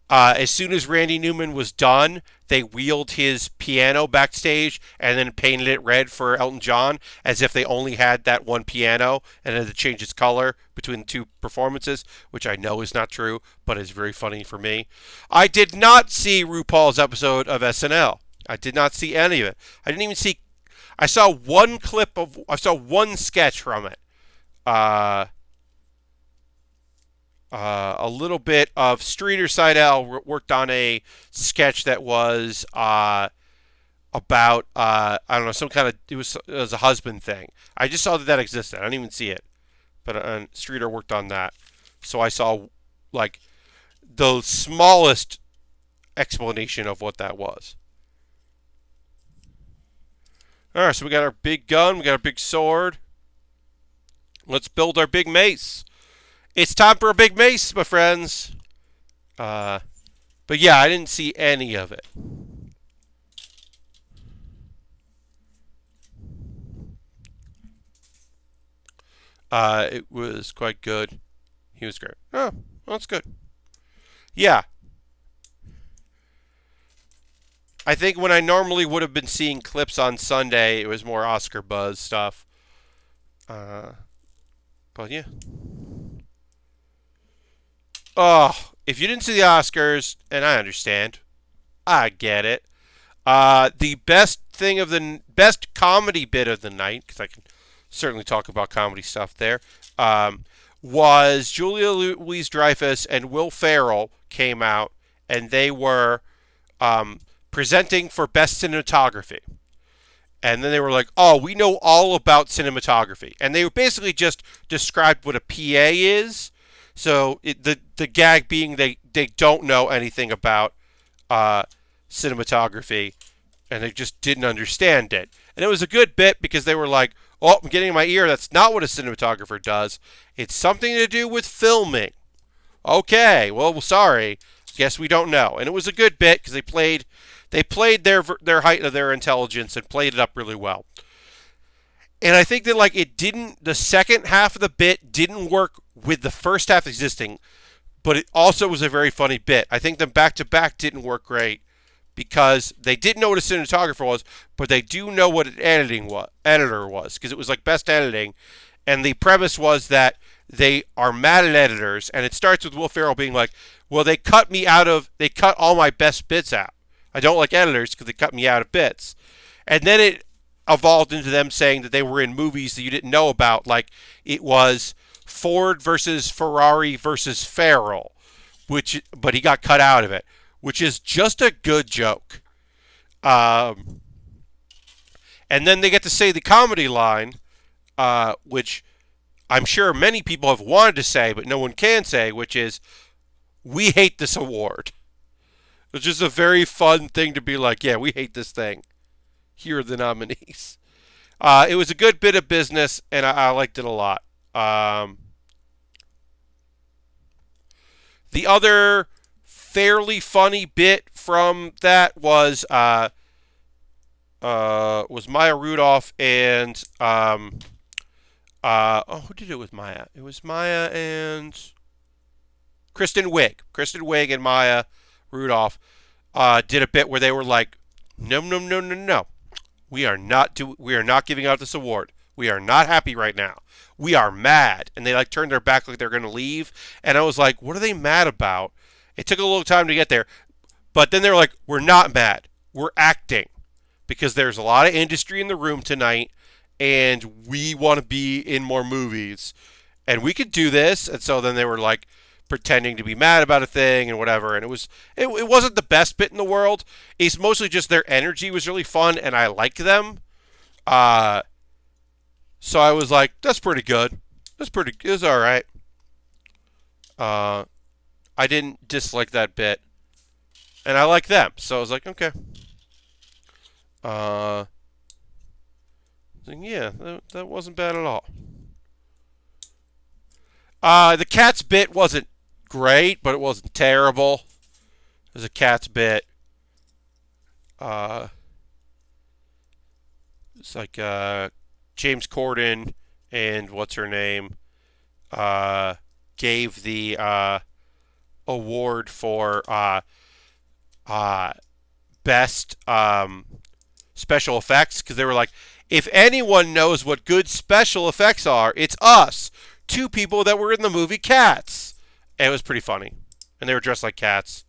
as soon as Randy Newman was done, they wheeled his piano backstage and then painted it red for Elton John, as if they only had that one piano and had to change its color between the two performances, which I know is not true, but is very funny for me. I did not see RuPaul's episode of SNL. I did not see any of it. I didn't even see. I saw one sketch from it. Uh, a little bit of Streeter Seidel worked on a sketch that was about I don't know, some kind of it was a husband thing. I just saw that existed. I didn't even see it, but Streeter worked on that, so I saw like the smallest explanation of what that was. All right, so we got our big gun, we got our big sword. Let's build our big mace. It's time for a big mace, my friends. But yeah, I didn't see any of it. It was quite good. He was great. Oh, well, that's good. Yeah. I think when I normally would have been seeing clips on Sunday, it was more Oscar buzz stuff. But yeah. Oh, if you didn't see the Oscars, and I understand, I get it. The best comedy bit of the night, because I can certainly talk about comedy stuff there, was Julia Louis-Dreyfus and Will Ferrell came out, and they were presenting for best cinematography. And then they were like, oh, we know all about cinematography. And they basically just described what a PA is. So the gag being they don't know anything about cinematography, and they just didn't understand it. And it was a good bit because they were like, oh, I'm getting in my ear. That's not what a cinematographer does. It's something to do with filming. Okay, well, sorry. Guess we don't know. And it was a good bit because they played their height of their intelligence and played it up really well. And I think that like the second half of the bit didn't work with the first half existing, but it also was a very funny bit. I think them back to back didn't work great because they didn't know what a cinematographer was, but they do know what an editor was, because it was like best editing, and the premise was that they are mad at editors, and it starts with Will Ferrell being like, well, they cut all my best bits out. I don't like editors because they cut me out of bits. And then it evolved into them saying that they were in movies that you didn't know about, like it was Ford versus Ferrari versus Ferrell, but he got cut out of it, which is just a good joke. And then they get to say the comedy line, which I'm sure many people have wanted to say, but no one can say, which is, we hate this award. It's just a very fun thing to be like, yeah, we hate this thing. Here are the nominees. It was a good bit of business, and I liked it a lot. The other fairly funny bit from that was Maya Rudolph and who did it with Maya? It was Maya and Kristen Wiig. Kristen Wiig and Maya Rudolph did a bit where they were like, no, no, no, no, no. We are not giving out this award. We are not happy right now. We are mad. And they like turned their back like they're going to leave. And I was like, what are they mad about? It took a little time to get there. But then they were like, we're not mad. We're acting. Because there's a lot of industry in the room tonight. And we want to be in more movies. And we could do this. And so then they were like pretending to be mad about a thing and whatever. And it wasn't the best bit in the world. It's mostly just their energy was really fun. And I like them. So I was like, that's pretty good. It was all right. I didn't dislike that bit. And I like them. So I was like, okay. Yeah, that wasn't bad at all. The cat's bit wasn't great, but it wasn't terrible. It was a cat's bit. It's like James Corden and what's her name gave the award for best special effects because they were like, if anyone knows what good special effects are, it's us. Two people that were in the movie Cats. And it was pretty funny. And they were dressed like cats.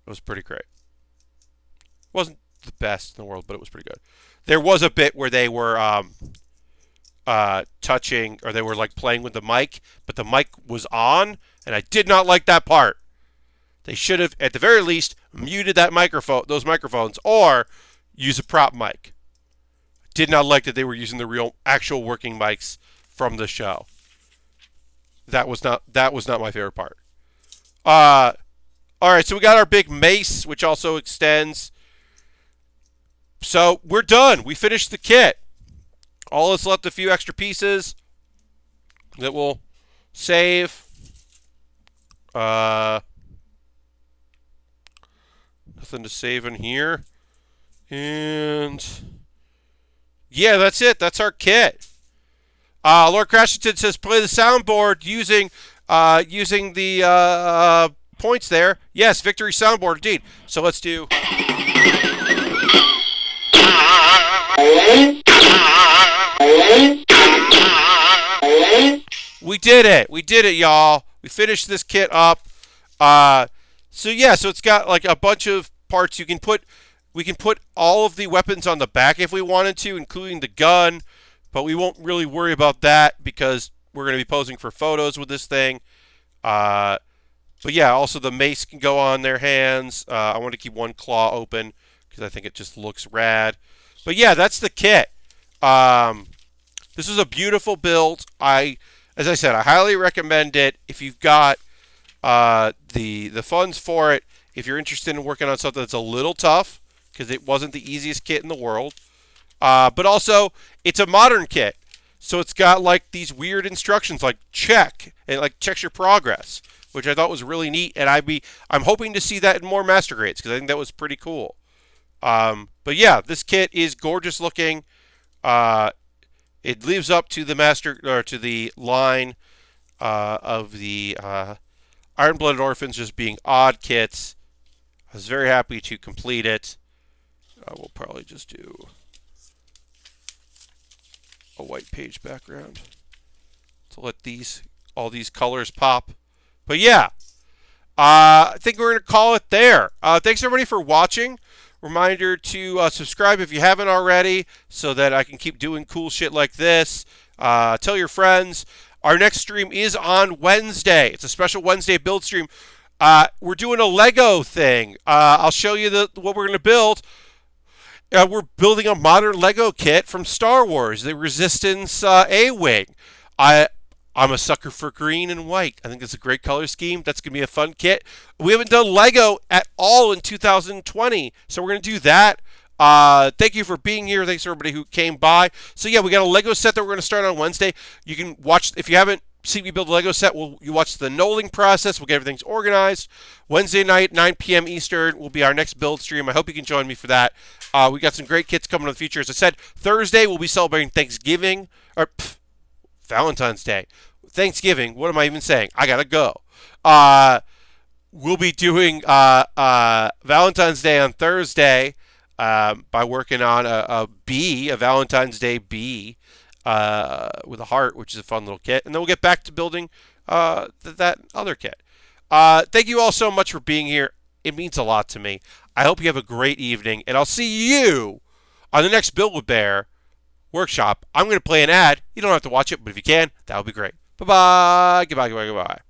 It was pretty great. It wasn't the best in the world, but it was pretty good. There was a bit where they were touching, or they were like playing with the mic, but the mic was on, and I did not like that part. They should have, at the very least, muted that microphone, those microphones, or use a prop mic. Did not like that they were using the real, actual working mics from the show. That was not my favorite part. All right, so we got our big mace, which also extends. So we're done. We finished the kit. All that's left a few extra pieces that we'll save. Nothing to save in here. And yeah, that's it. That's our kit. Lord Crashington says play the soundboard using the points there. Yes, victory soundboard indeed. So let's do. We did it, y'all. We finished this kit up. So it's got like a bunch of parts. We can put all of the weapons on the back if we wanted to, including the gun. But we won't really worry about that because we're going to be posing for photos with this thing. But yeah, also the mace can go on their hands. I want to keep one claw open because I think it just looks rad. But yeah, that's the kit. This is a beautiful build. As I said, I highly recommend it if you've got the funds for it. If you're interested in working on something that's a little tough, because it wasn't the easiest kit in the world. But also, it's a modern kit. So it's got like these weird instructions like check. And like checks your progress, which I thought was really neat. And I'm hoping to see that in more Master Grades because I think that was pretty cool. But yeah, this kit is gorgeous looking. It lives up to the line of the Iron-Blooded Orphans just being odd kits. I was very happy to complete it. We'll probably just do a white page background to let all these colors pop. But yeah, I think we're going to call it there. Thanks everybody for watching. Reminder to subscribe if you haven't already so that I can keep doing cool shit like this. Tell your friends. Our next stream is on Wednesday. It's a special Wednesday build stream. We're doing a Lego thing. I'll show you what we're going to build. We're building a modern Lego kit from Star Wars, the Resistance A-Wing. I'm a sucker for green and white. I think it's a great color scheme. That's going to be a fun kit. We haven't done Lego at all in 2020, so we're going to do that. Thank you for being here. Thanks to everybody who came by. So yeah, we got a Lego set that we're going to start on Wednesday. You can watch, if you haven't seen me build a Lego set, you watch the knolling process. We'll get everything organized. Wednesday night, 9 p.m. Eastern, will be our next build stream. I hope you can join me for that. We got some great kits coming in the future. As I said, Thursday we'll be celebrating Thanksgiving, or Valentine's Day. Thanksgiving, what am I even saying? I gotta go. We'll be doing Valentine's Day on Thursday by working on a Valentine's Day bee. with a heart, which is a fun little kit. And then we'll get back to building that other kit. Thank you all so much for being here. It means a lot to me. I hope you have a great evening, and I'll see you on the next Build with Baer workshop. I'm going to play an ad. You don't have to watch it, but if you can, that would be great. Bye-bye. Goodbye, goodbye, goodbye.